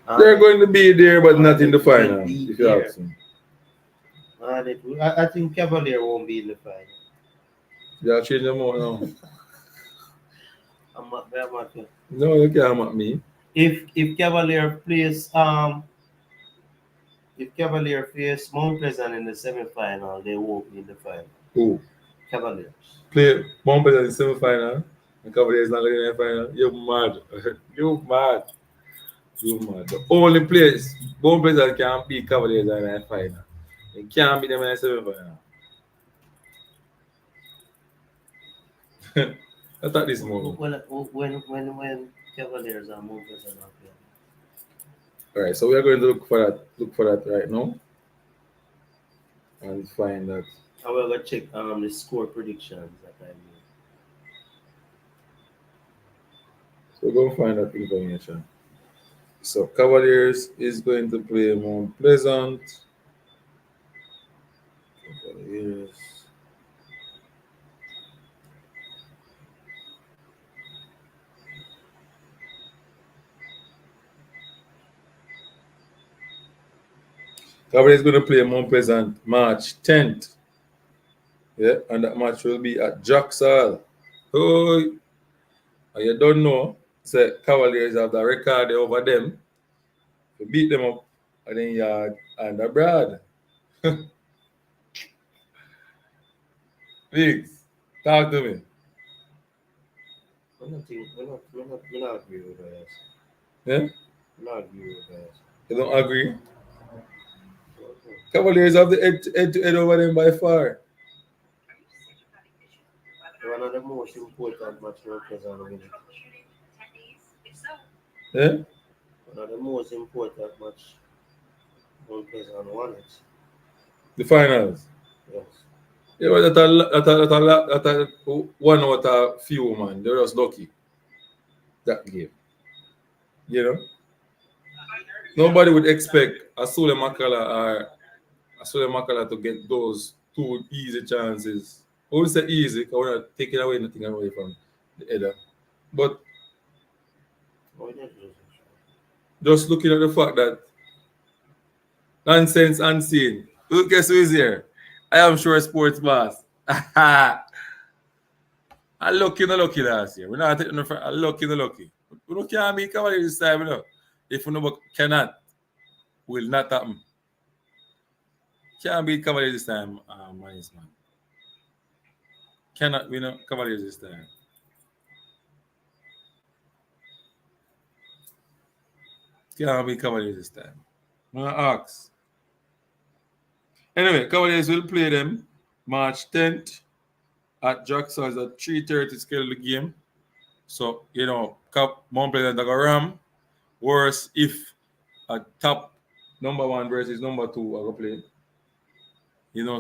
They're Arnett, going to be there, but not in the Arnett will final. be If you there. ask me. I think Cavalier won't be in the final. They'll change them out now. I'm not, No, you can't at me. if Cavalier plays if Cavalier face Mount Pleasant in the semi-final, they won't be in the final. Who? Cavaliers. Play Bombers in the semi final and Cavaliers not going in the final. You're mad. You're mad. You're mad. The only place Bombers that can beat Cavaliers in the final. They can't beat them in the semi final. I thought this moment. When Cavaliers are Mount Pleasant are playing. Alright, so we are going to look for that right now and find that. However, check the score predictions that I made. So we're going to find that information. So Cavaliers is going to play Mount Pleasant. Cavaliers. Cavaliers is going to play Mount Pleasant March 10th. Yeah, and that match will be at Jacksal. Oh, and you don't know, say Cavaliers have the record over them. You beat them up and then you and abroad. Biggs, talk to me. We're not agree with that. Yeah? We're not agree with that. You don't agree? Cavaliers have the head to head over them by far. One of the most important match workers are winning. Yeah? One of the most important match Mount Pleasant won it. The finals. Yes. Yeah, but that one out of few, man. They're just lucky that game. You know? Nobody would expect a Sule Makala to get those two easy chances. I wouldn't say easy, because we're not taking away nothing away from the header. But Oh, we did lose it. just looking at the fact that nonsense unseen. Look, guess who is here? I am sure sports boss. I lucky no lucky last year. We're not taking no I lucky no lucky. We don't can't make cover this time, you know. If we know cannot, will not happen. Can't beat cover this time, man. Cannot win cover this time. Can't beat cover this time. I'm gonna ask. Anyway, Cavaliers will play them March 10th at Jackson's at 3:30 scheduled game. So, Mount Pleasant are gonna ram. Worse if a top number one versus number two are gonna play.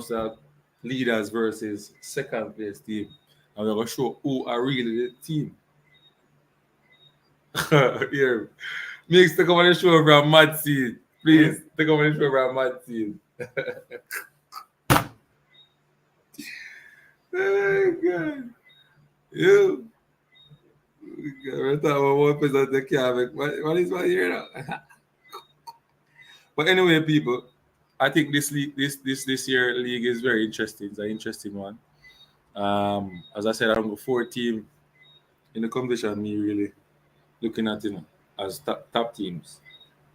So leaders versus second place team. And we're gonna show who are really the team. Here. Mix take over the show from Mad Seed. Please take over the show from Mad Seed. Oh God. You. We're talking about one person that can't make. What is my here now? But anyway, people, I think this league, this year league is very interesting. It's an interesting one. As I said, I'm the fourth team in the competition. Me really looking at as top teams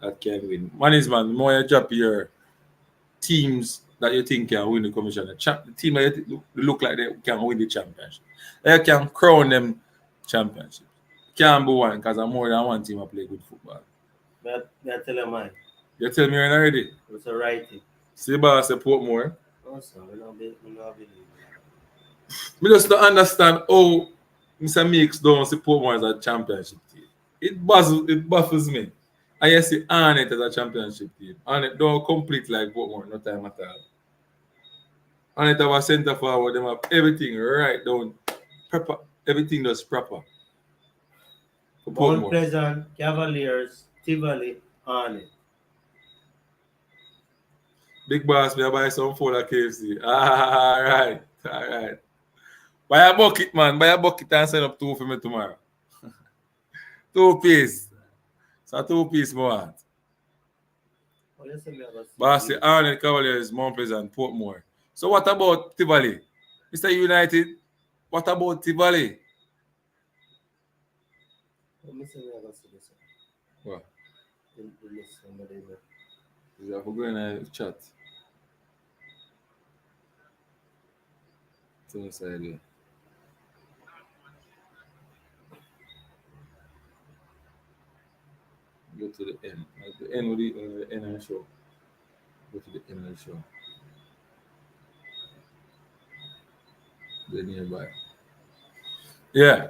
that can win. One is man, the more you drop your teams that you think can win the competition, the team that look like they can win the championship, they can crown them championship. Can't be one because I'm more than one team I play good football. That tell you mine. You tell me already. It's a writing. See, boss, support more. Also, we not believe Me just don't understand how Mr. Meeks don't support more as a championship team. It baffles me. I yes, see Arnett as a championship team. Arnett don't complete like Portmore, no time at all. Arnett have a centre forward, them have everything right down. Proper. Everything does proper for Mount Portmore. Pleasant, Cavaliers, Tivoli, Arnett. Big boss, me I buy some food at KFC. All right. All right. Buy a bucket, man. Buy a bucket and send up two for me tomorrow. 2 piece. So 2 piece more. Oh, you say me I go Bossy see Arnold Cavaliers, Mount Pleasant, Portmore. So what about Tivoli? Mr. United, what about Tivoli? Let me say me I go see this one. What? The list somebody there. Is that for going to chat? To the side there. Go to the end. At the end of the end of the show. Go to the end of the show. The nearby. Yeah.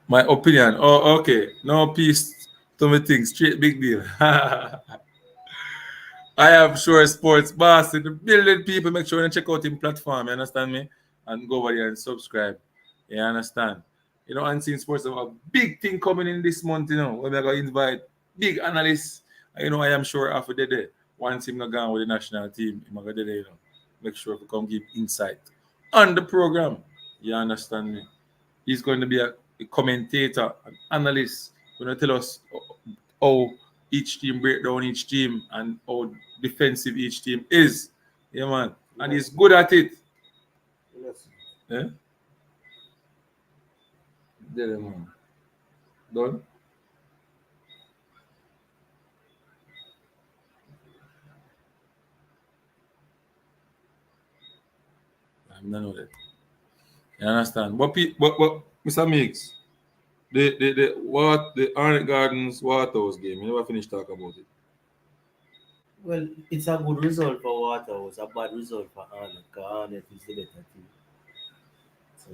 My opinion. Oh, okay. No peace to me thing. Straight big deal. I am sure sports boss in the building people. Make sure you check out him platform. You understand me? And go over there and subscribe. You understand? Unseen Sports have a big thing coming in this month, when we're going to invite big analysts. And, I am sure after the day, once him not gone with the national team, him going to make sure to come give insight on the program. You understand me? He's going to be a commentator, an analyst, going to tell us how each team break down each team and how defensive each team is. Yeah, man. And he's good at it. Yes. Yeah? There, man. Done? I'm not know that. You understand? But Mr. Mix, the Arnett Gardens Waterhouse game, you never finished talk about it. Well, it's a good result for Waterhouse, a bad result for Arnett, because Arnett is the better team. So,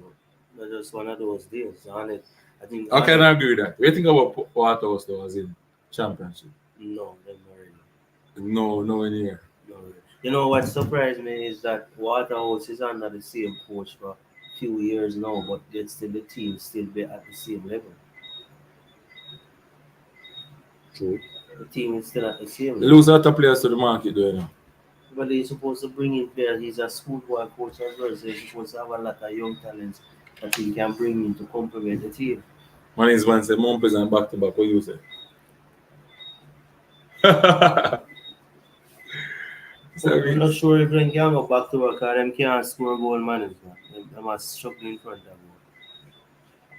But just one of those deals, on it. I think I can other agree with that. What do you think about Waterhouse though, as in championship? no, them not really. No, nowhere near. No, really. You know what surprised me is that Waterhouse is under the same coach for a few years now, but yet still the team still be at the same level. True. The team is still at the same They level. lose a lot of players to the market though, you know. But he's supposed to bring in players. He's a schoolboy coach as well, so he's supposed to have a lot of young talents that he can bring in to complement the team. Man is one say Mumpers and back to back, what you say? But I'm Sorry. not sure if they can go back to work because them can't score goal management. Them are struggling in front of them.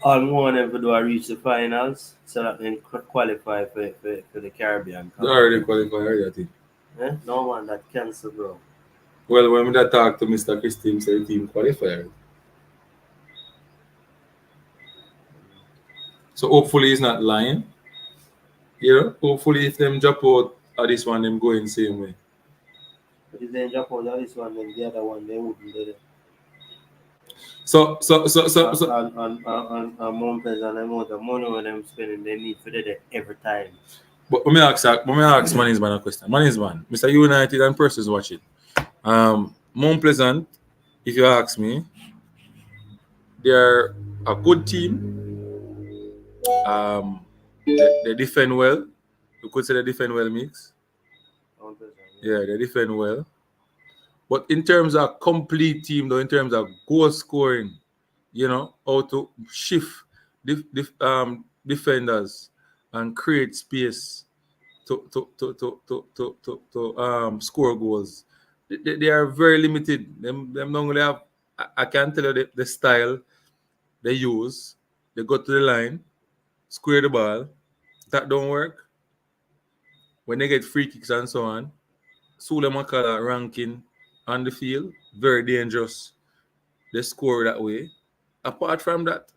All we want them to do are reach the finals so that they qualify for the Caribbean They Cup. already qualified already, I think. Eh? No one that cancel, bro. Well, when we that talk to Mr. Chris team, say the team qualified. So hopefully he's not lying. You know, hopefully if them drop out at this one, them going same way. But if they drop out of this one, then the other one they wouldn't do it. So And Mompes and the amount of money when them spending, they need for that every time. but let me ask Manisman a question. Manisman, Mr. United and persons watch it. Mount Pleasant, if you ask me, they're a good team. They defend well. You could say they defend well, mix. Mompes Yeah, they defend well. But in terms of complete team, though, in terms of goal scoring, how to shift defenders and create space to score goals. They are very limited. Them don't really have. I can't tell you the style they use. They go to the line, square the ball. That don't work. When they get free kicks and so on, Sule Makala ranking on the field, very dangerous. They score that way. Apart from that,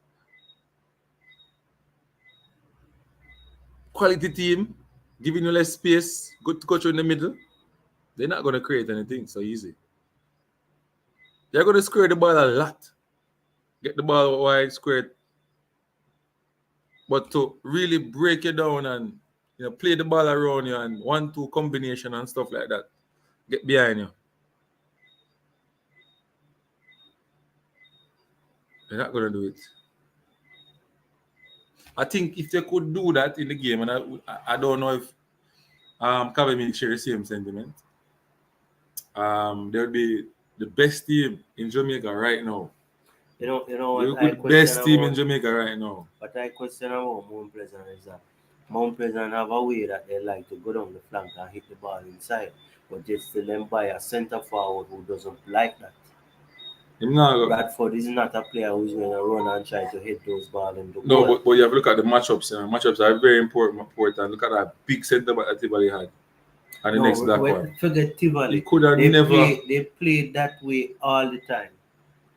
quality team, giving you less space, good to coach in the middle, they're not going to create anything so easy. They're going to square the ball a lot. Get the ball wide, square it. But to really break it down and play the ball around you and 1-2 combination and stuff like that, get behind you. They're not going to do it. I think if they could do that in the game, and I don't know if Kavemi share the same sentiment, they would be the best team in Jamaica right now. You know The what I good question best team in about Jamaica right now. what I question about Mount Pleasant is that Mount Pleasant have a way that they like to go down the flank and hit the ball inside, but they still them buy a centre forward who doesn't like that. Him now, Bradford is not a player who's going to run and try to hit those balls in the no, goal. but you have to look at the matchups. Matchups are very important. Look at that big centre back that Tibali had and the No, next black one. forget He Tivoli. could have never. They play that way all the time.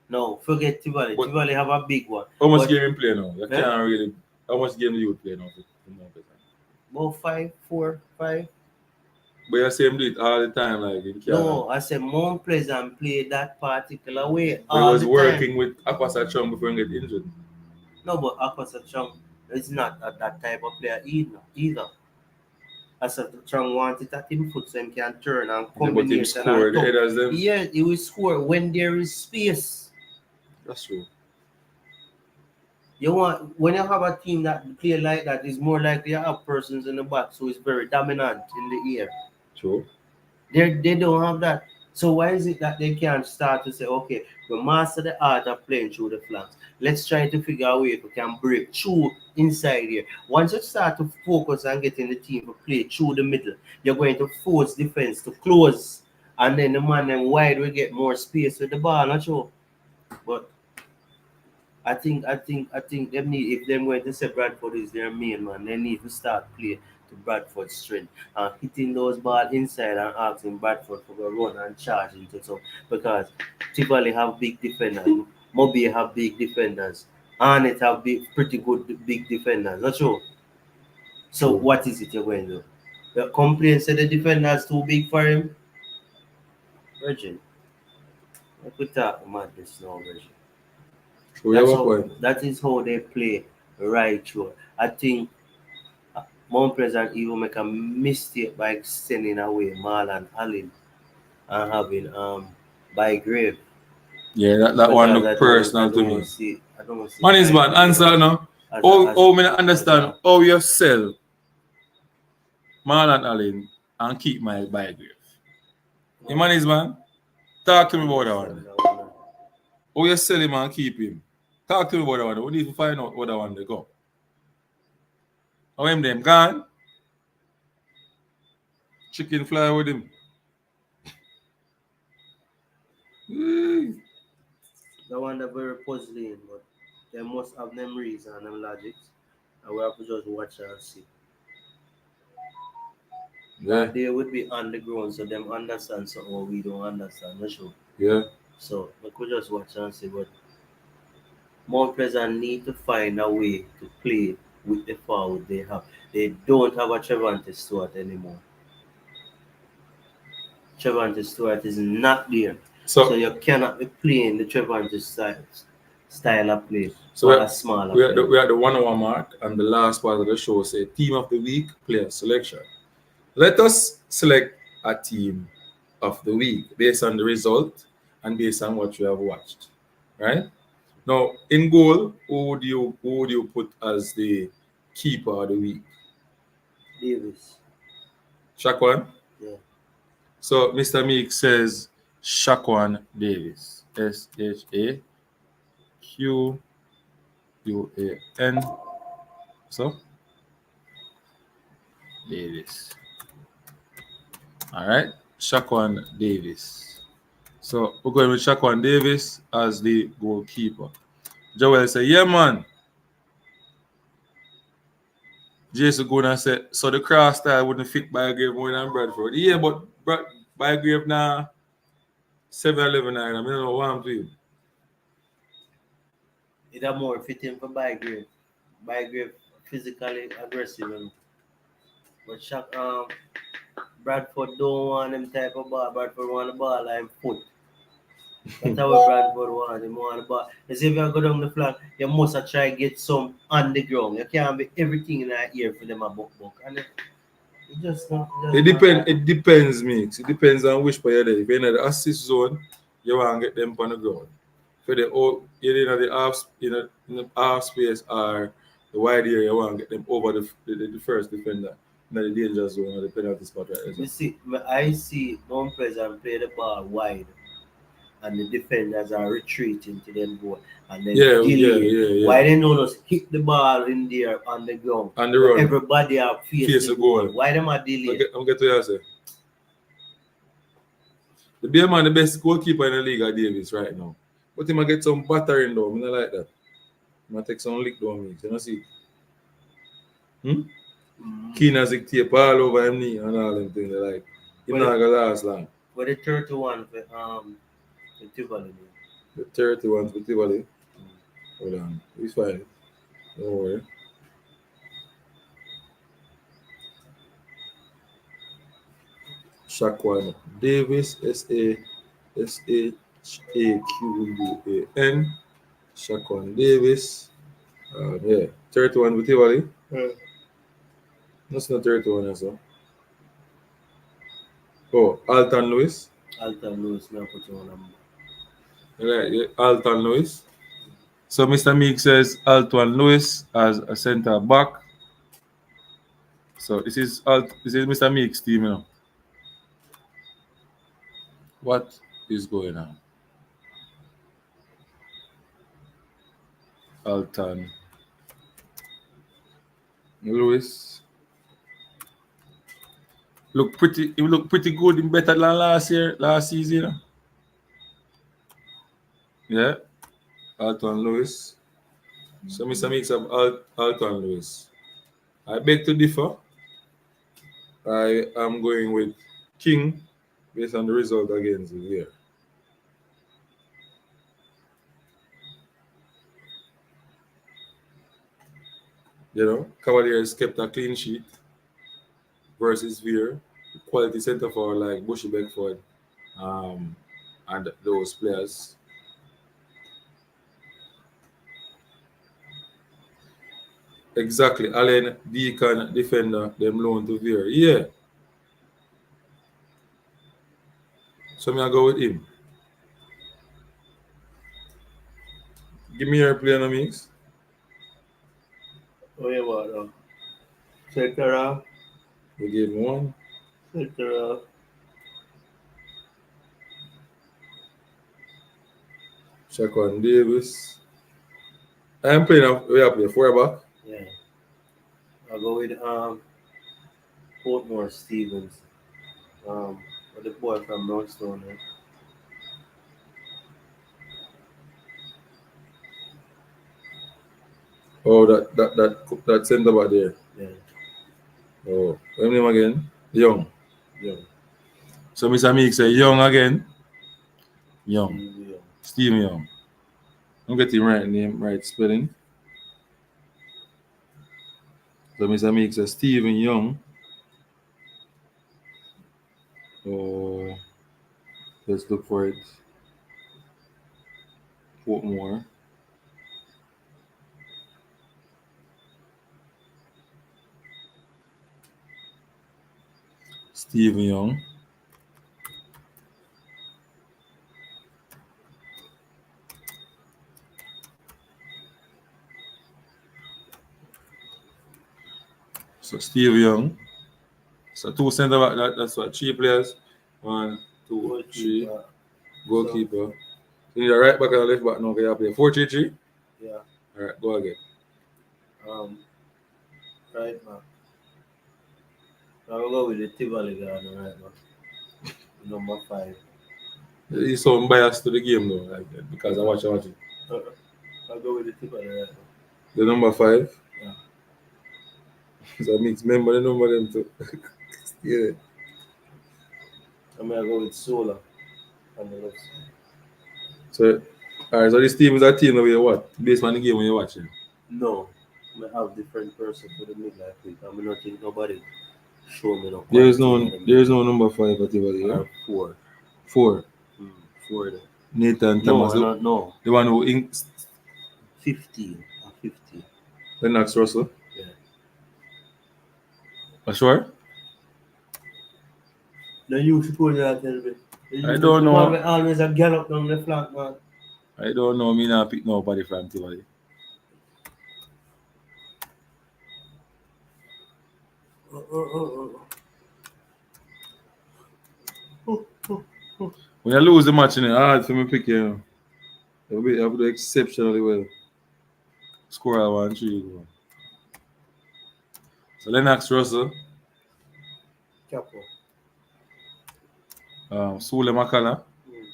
No, forget Tivoli. But Tivoli have a big one. how much But game him play now? You eh? can't really. How much game do you play now? About 5, 4, 5. But you see him do it all the time, like him can't. No, I said Mount Pleasant play that particular way But he all was the time. working with Akwasa Chung before he get injured. No, but Aquasa Chung is not that type of player either. Asa Chung wanted that him foot so him can turn and Yeah, but him combination and scored the talk. headers them. Yeah, he will score when there is space. That's true. You want when you have a team that play like that, is more likely to have persons in the back, so it's very dominant in the air. True. They don't have that. So why is it that they can't start to say, okay, we master the art of playing through the flanks. Let's try to figure out a way if we can break through inside here. Once you start to focus on getting the team to play through the middle, you're going to force defense to close, and then the man them wide will get more space with the ball. Not sure, but I think them need if them going to say Bradford is their main man, they need to start play to Bradford's strength and hitting those balls inside and asking Bradford for a run and charge into some because Tivoli have big defenders, Moby have big defenders, Arnett have pretty good big defenders. Not sure. So True. what is it you're going to do? The complaint said the defenders too big for him. Virgin. I could talk madness now, Virgin. We have a point. That is how they play right through. I think Mount Pleasant even make a mistake by sending away Marlon Allen and having Bygrave Yeah, that one because look personal to me. I don't see Man is man, Bygrave answer now. as How me not as understand how you sell Marlon Allen and keep my Bygrave. The man is man. Talk to me about that one. How you sell him and keep him? Talk to me about that one. We need to find out what that one they go. How him them gone? Chicken fly with him. The one that very puzzling, but they must have them reason and them logics, and we have to just watch and see. Yeah. They would be on the ground, so them understand so or we don't understand, no sure. Yeah. So we could just watch and see, but Mount Pleasant need to find a way to play with the forward they have. They don't have a Trevante Stewart anymore. Trevante Stewart is not there. So you cannot be playing the Trevante style of play for a smaller player. We are the 1 hour mark, and the last part of the show say team of the week player selection. Let us select a team of the week based on the result and based on what you have watched. Right? Now, in goal, who would you put as the keeper of the week? Davis. Shaquan? Yeah. So Mr. Meek says Shaquan Davis. SHAQUAN. So Davis. All right. Shaquan Davis. So we're going with Shaquan Davis as the goalkeeper. Joel say, yeah, man. Jason Gona said, so the cross style wouldn't fit Bygrave more than Bradford. Yeah, but Bygrave now 7'11", I don't know what I'm doing. It are more fitting for Bygrave. Bygrave physically aggressive, but Bradford don't want them type of ball. Bradford want the ball like foot. That's how Bradford want him want the ball. You see, if you go down the flank, you must try get some on the ground. You can't be everything in the air for them a buck. And it just not. It depends, mix. It depends on which player there. If you're in the assist zone, you want to get them on the ground. For you're in the half space or the wide area, you want to get them over the first defender. In the danger zone or the penalty spot right You see, I see Mount Pleasant play the ball wide, and the defenders are retreating to them goal, and then delay. Why they don't just hit the ball in there on the ground? On the run. Everybody are face the goal. Why them are delay? I'm get to you say. The beer man, the best goalkeeper in the league, are Davis right now. But he might get some battering though. I don't like that. He might take some lick down me. You know see? Keen as it tape all over him knee and all them things. Like, he's not gonna last long. But the 31 for Tivoli. The 31 for Tivoli. Hold on. He's fine. Don't worry. Shaquan Davis, SASHAQUAN. Shaquan Davis. Yeah. 31 with Tivoli. That's not 31 as well. Oh, Alton Lewis. Alton Lewis, now put you on number. Right, yeah, Alton Lewis. So Mr. Meek says Alton Lewis as a centre back. So this is Mr. Meek's team now. What is going on? Alton Lewis. He look pretty good and better than last season. Yeah. Alton Lewis. So Mr. Meeks have Alton Lewis. I beg to differ. I am going with King based on the result against here. You know, Cavaliers kept a clean sheet versus Veer. Quality centre for like Bushy Beckford and those players. Exactly. Allen, Deacon, defender, them loan to Veer. Yeah. So me I go with him. Give me your play on the mix. Oh yeah, what? Center, We gave him one. center. Shaquan Davis. I'm playing up. We are playing four back. Yeah. I'll go with Portmore Stevens. With the boy from Brownstone. Oh, that center back there. Yeah. Oh, what name again? Young. Yeah. So Mr. Meek say Young again. Young. Steve Young. Steve Young. Don't get him right name, right spelling. So Mr. Meek says Stephen Young. Oh, let's look for it. Portmore. Stephen Young. So Steve Young. So two center back. That's what three players. One, two, three. Goalkeeper. Goalkeeper. So you need a right back and a left back now. Can you play 4-3-3? Yeah. All right, go again. Um, right back. I'll go with the Tivoli guy on the right back. Number 5. He's so biased to the game though, like because I watch it. Uh, I'll go with the Tivoli right back. The number 5. Yeah. So I mix member the number them too. Yeah. I'm gonna go with Sola on the left side. So alright, so this team is a team that we what? Based on the game when you're watching. No, I have different person for the midlife week. I'm not think nobody show me no There is quality no in the there is midlife. no number 5 at the here. Or 4. 4. Mm, 4 there. Nathan No, Thomas, I don't know. the one who in 15. 15. Lennox Russell. Yeah. Are sure? Then you suppose that tell me. I don't The man know. will always a gallop down the flank, man. I don't know. Me not pick nobody from Tivoli. Uh, uh, uh, When you lose the match, it's hard for me pick you. You have to do exceptionally well. Score a 1-3 goal. So Lennox Russell, Capo. Sule Makala, Mm.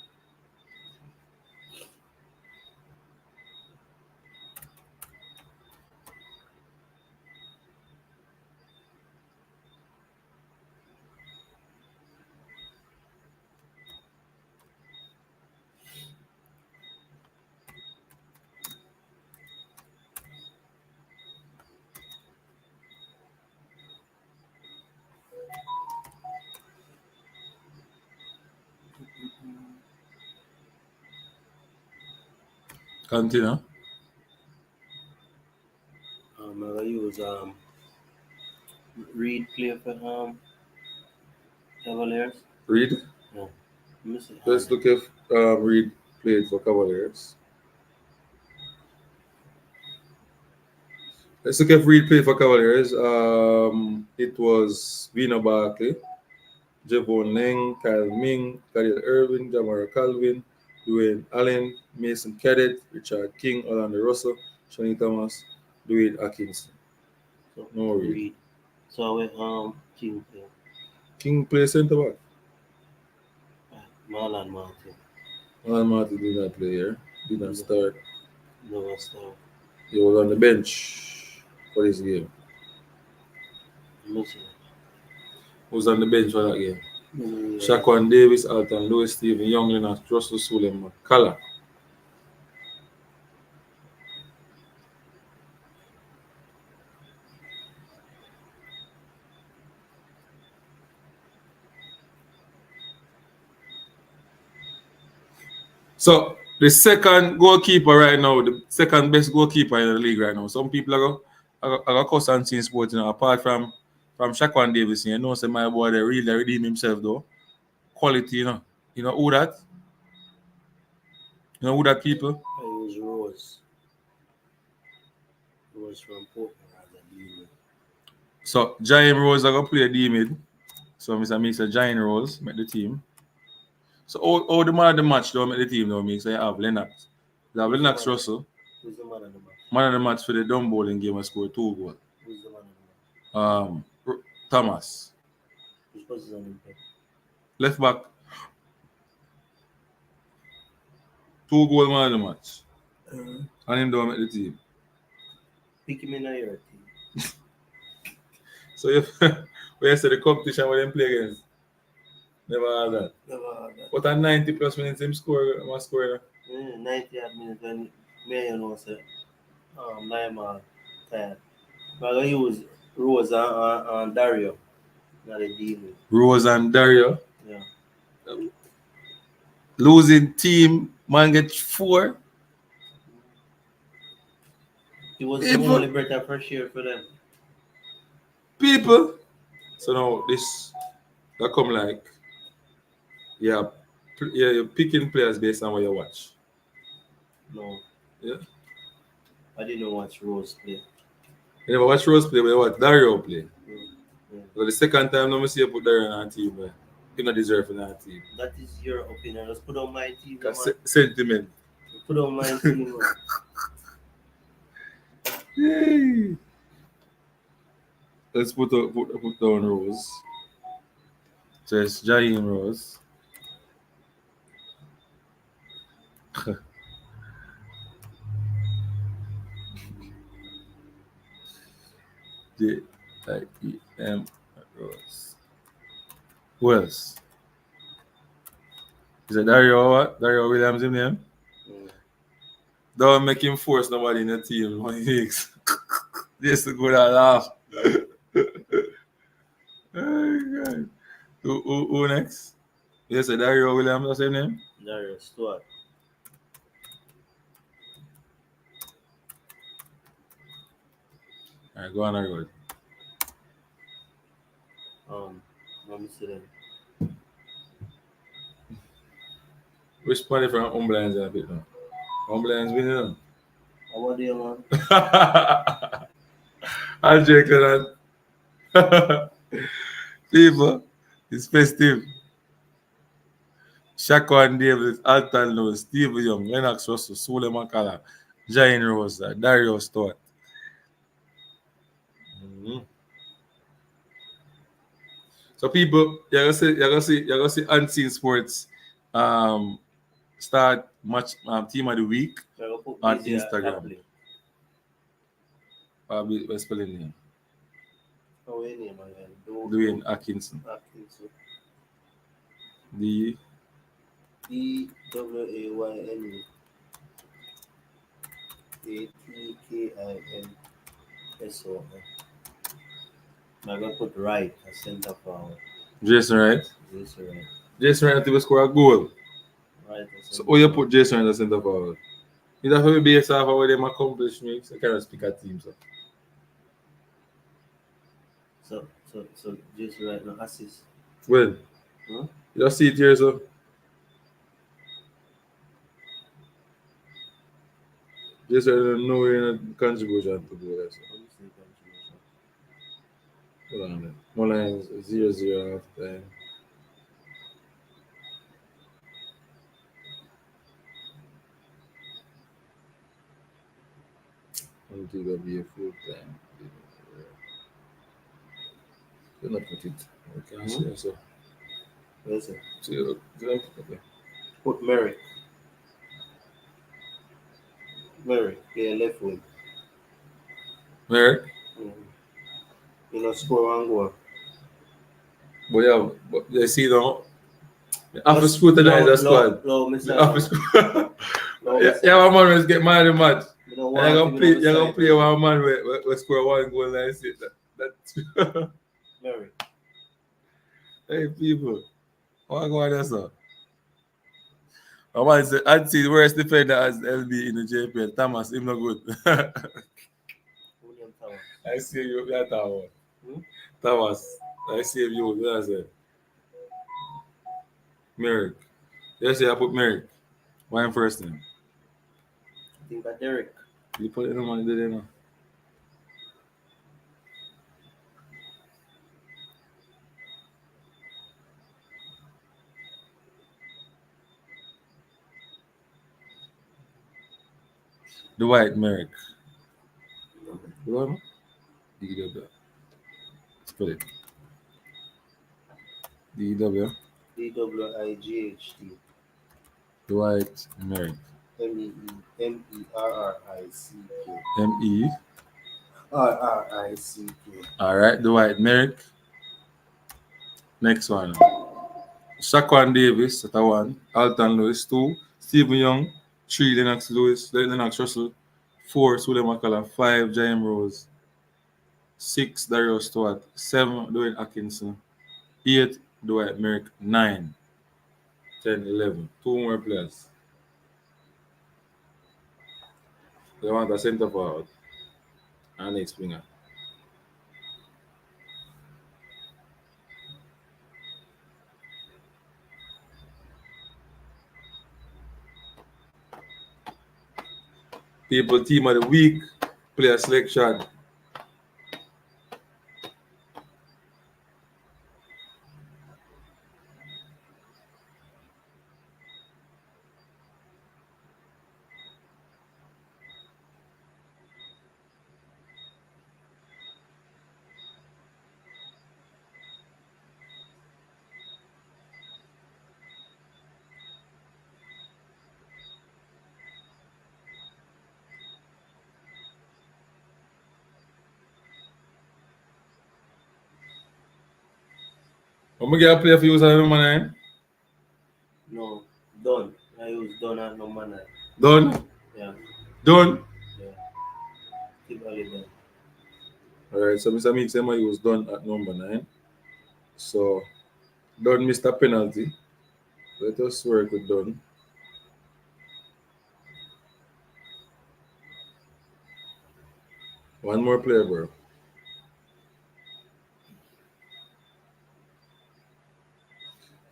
Cantina, I'm gonna use Reed play for Cavaliers. Reed. Yeah. Let me see how Let's look if Reed played for Cavaliers. Let's look if Reed played for Cavaliers. It was Vina Barkley, Javon Leng, Kyle Ming, Khalil Irvin, Jamar Calvin, Dwayne Allen, Mason Cadet, Richard King, Orlando Russell, Shani Thomas, Dwayne Atkinson. so No Reed. Reed. So with King play. King play center back. Marlon Martin. Alan Martin did not play here. Did not start. No star. He was on the bench for this game. Let me see. He was on the bench for that game. Mm, Shaquan Davis, Alton Lewis, Stephen Young, Leonard Russell, Suleiman McCullough. So the second goalkeeper right now, the second best goalkeeper in the league right now. Some people are go, I got cause and seen sports, apart from Shaquan Davis, say my boy they really redeem himself though. Quality, You know who that? You know who that people? I use Rose. Rose from Portland as a demon. So Giant Rose I got play D mid. So Mr. Mix a Giant Rose, make the team. So all the man of the match don't make the team though, Mix. So you have Lennox. You have Who's the Lennox man? Russell. Who's the man of the match? Man of the match for the dumb bowling game I scored 2 goals. Who's the man of the match? Thomas. Which position him play? Left back, 2 goal man of the match. And him don't make the team. Pick him in your team. So if when you say the competition where them play against, never had that. Never had that. But at 90 plus minutes him score. 90 odd minutes when me say Naima tired. But I use Rose and Dario. Not a demon. Rose and Dario. Yeah. Losing team, man get 4. He was the only breath of fresh air for them. People. So now this that come like you're picking players based on what you watch. No. Yeah. I didn't watch Rose play. You never watch Rose play, but you watch Dario play. Yeah. So the second time no see you put Dario on our team, but you not deserve in our team. That is your opinion. Let's put on my team. Sentiment. Put on my team. Yay. Let's put down Rose. So it's Jaheim Rose. Jaheim Rose. Who else? Is it Dario Williams in name? Don't make him force nobody in the team when he makes. Just to go and laugh. Oh, God. Who next? Yes, Dario Williams, what's his name? Dario Stewart. Alright, go on, everybody. Let me see them. Which party from Umbline's a bit now? Umbline's winning them. How about you, man? I'm joking, man. People, it's festive. Shaquan Davis, Alton Lewis, Steve Young, Lennox Russell, Sule Makala, Giant Rose, Dario Stewart. So people, you're gonna see unseen sports start match team of the week on Instagram. What's spelling name? Oh, any name again? Dwayne Atkinson. D Dwayne Atkinson. I'm gonna put right as center forward. Jason Wright. Jason Wright will score a goal. Right. So you put Jason Wright as center forward. You have to be based off of what them accomplishments. I cannot speak at teams. So Jason Wright no assist. Well, Huh? you just see it here, so. Jason Wright no contribution to goal. Hold on then. More lines 0-0 half time. Until there be a full time. Do not put it. Okay, see you, so. Where's it? See you. Okay. Put Merrick. Yeah, left wing. Merrick? You know, score one goal. But yeah, but you see now, you have to scrutinize the squad. No, You have to yeah, one man will get mad in match. You're gonna play one man where score one goal and see that. Merrick. Hey people, what go on there, sir? I'd see the worst defender as LB in the JPL. Thomas, him no good. William Thomas. I see you. That one. Hmm? Thomas. I see you. That's it. Merrick. Yes, yeah, I put Merrick. Why am first name? I think that Derek. You put it in the money, did you know? Dwight Merrick. You want me? DW. Spell it. DW. DWIGHT. Dwight Merrick. MEEMERRICK. M-E. RRICK. Alright, Dwight Merrick. Next one. Shaquan Davis at a one. Alton Lewis two. Stephen Young. Three. Lennox Russell. Four. Sule McCullough. Five. James Rose. Six. Darius Stewart. Seven. Dwayne Atkinson. Eight. Dwight Merrick. Nine. 10, 11. Two more players. They want a centre forward and a winger. People team of the week, player selection. I'm gonna get a player for you, number nine. No, done. I use done at number 9. Done. Yeah, Done. yeah. Keep early done. Alright, so Mr. Meeks Emma was done at number nine. So Dunn missed a penalty. Let us work with Dunn. One more player, bro.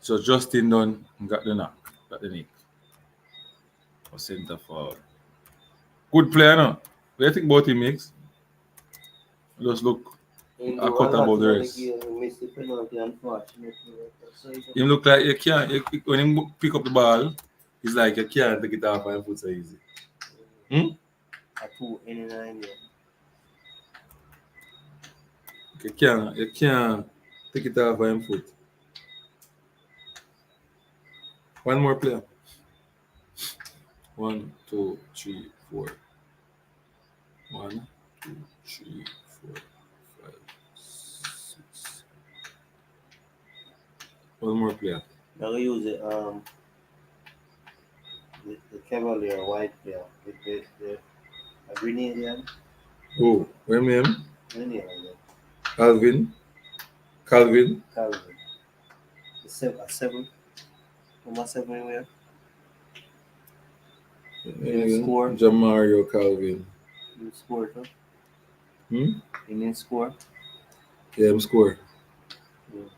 So Justin Dunn got the knock. Got the nick. For centre forward. Good player, no? What do you think about him, Mix? Just look Him a do a cut lot about in the the rest. game. He missed the penalty, unfortunately. So he Him look like you can't. When him pick up the ball, it's like you can't take it off and foot so easy. Hmm? a 289. Yeah. You can't take it off by him foot. One more player. One, two, three, four. One, two, three, four, five, six. One more player. Now we use the Cavalier white player. The a Grenadian. Oh, what name? Grenadian. Calvin. Calvin. Calvin. A 7. Number 7 where? Score. Jamario Calvin. You score too. Hmm? Indian score. Yeah, him score.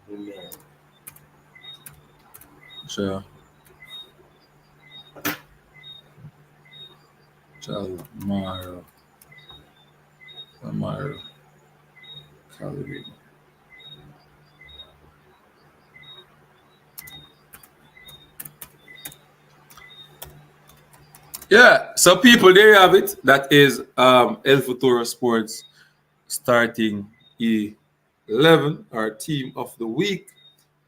Yeah. Sure. Jamario. Jamario Calvin. Yeah, so people, there you have it. That is El Futuro Sports starting 11, our team of the week,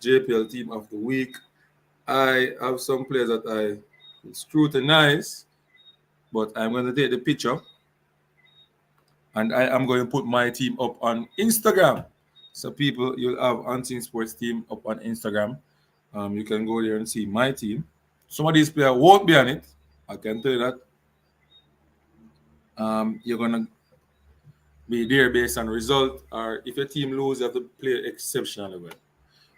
JPL team of the week. I have some players that I scrutinize, but I'm going to take the picture and I am going to put my team up on Instagram. So people, you'll have Unseen Sports team up on Instagram. You can go there and see my team. Some of these players won't be on it. I can tell you that. You're gonna be there based on result, or if your team lose, you have to play exceptionally well.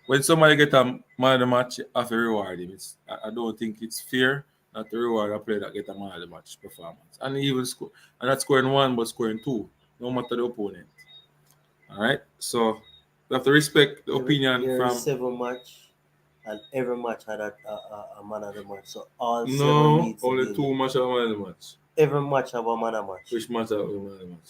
When somebody get a man of the match, you have to reward him. I don't think it's fair not to reward a player that get a man of the match performance. And even score, and not scoring one, but scoring two. no matter the opponent. All right. So we have to respect the opinion There is from. 7 match, and every match had a man of the match. So all seven No, needs to only be in two it. match of man of the match. Every match have a man of match. Which match are we man of the match?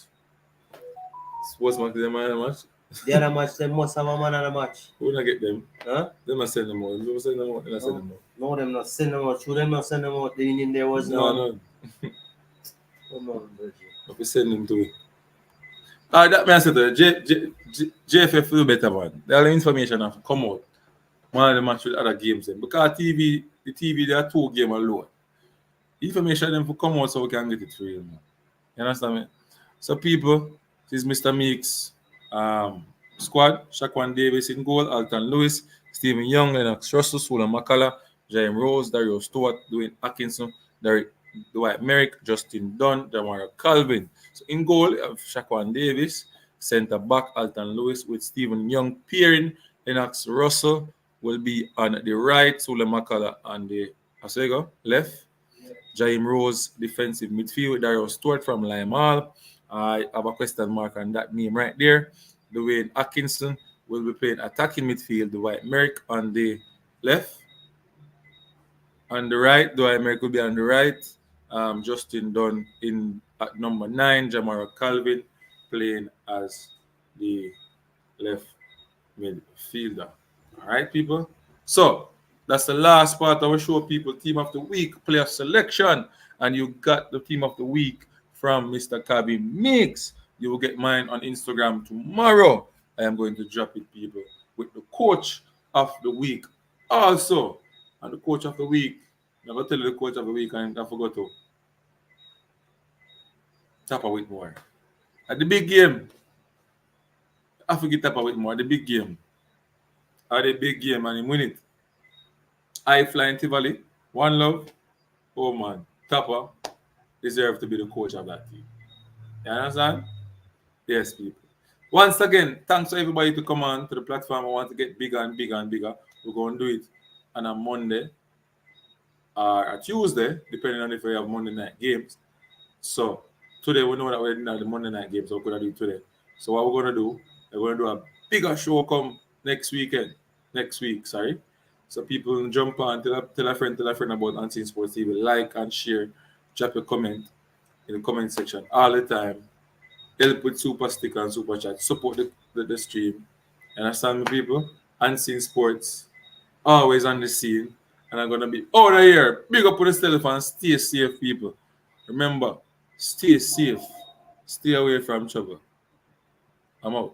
Sports match is the man of the match. The other match they must have a man of the match. Who not get them? Huh? Them not send them out. Them send them out. They not send No, them out. no, them not send them out. Should them not send them out? The in there was No, no. come on, Bridget. If we send them to it. That man said JFF feel better, man. The other information have come out. One of the match with other games then. Because the TV there are two games alone. Information them for come out so we can get it free, man. You understand me? So people, this is Mr. Meeks squad. Shaquan Davis in goal, Alton Lewis, Stephen Young, Lennox Russell, Sulan McCullough, James Rose, Dario Stewart, Dwayne Atkinson, Dwight Merrick, Justin Dunn, Jamara Calvin. So in goal, you have Shaquan Davis, centre back Alton Lewis with Stephen Young peering. Lennox Russell will be on the right, Sulan McCullough on the left. Jaime Rose, defensive midfield. Dario Stewart from Lime Hall. I have a question mark on that name right there. Dwayne Atkinson will be playing attacking midfield. Dwight Merrick on the left. On the right, Dwight Merrick will be on the right. Justin Dunn in at number 9. Jamara Calvin playing as the left midfielder. All right, people. So that's the last part I will show people team of the week, player selection, and you got the team of the week from Mr. Kabi Mix. You will get mine on Instagram tomorrow. I am going to drop it, people, with the coach of the week. Also, and the coach of the week, I'm going to tell you the coach of the week, and I forgot to tap a with more. At the big game, I forget tap a with more. At the big game, at the big game, and he win it. I flying Tivoli, one love. Oh man, Tapa deserve to be the coach of that team. You understand? Yes, people. Once again, thanks to everybody to come on to the platform. I want to get bigger and bigger and bigger. We're going to do it on a Monday or a Tuesday, depending on if we have Monday night games. So today we know that we're doing the Monday night games, so we're gonna do it today. So what we're gonna do, we're gonna do a bigger show come next weekend. Next week, sorry. So people jump on, tell a friend about Unseen Sports TV, like and share, drop a comment in the comment section all the time. Help with super sticker and super chat. Support the stream. Understand me, people? Unseen Sports, always on the scene. And I'm gonna be out of here. Big up on the telephone. Stay safe, people. Remember, stay safe. Stay away from trouble. I'm out.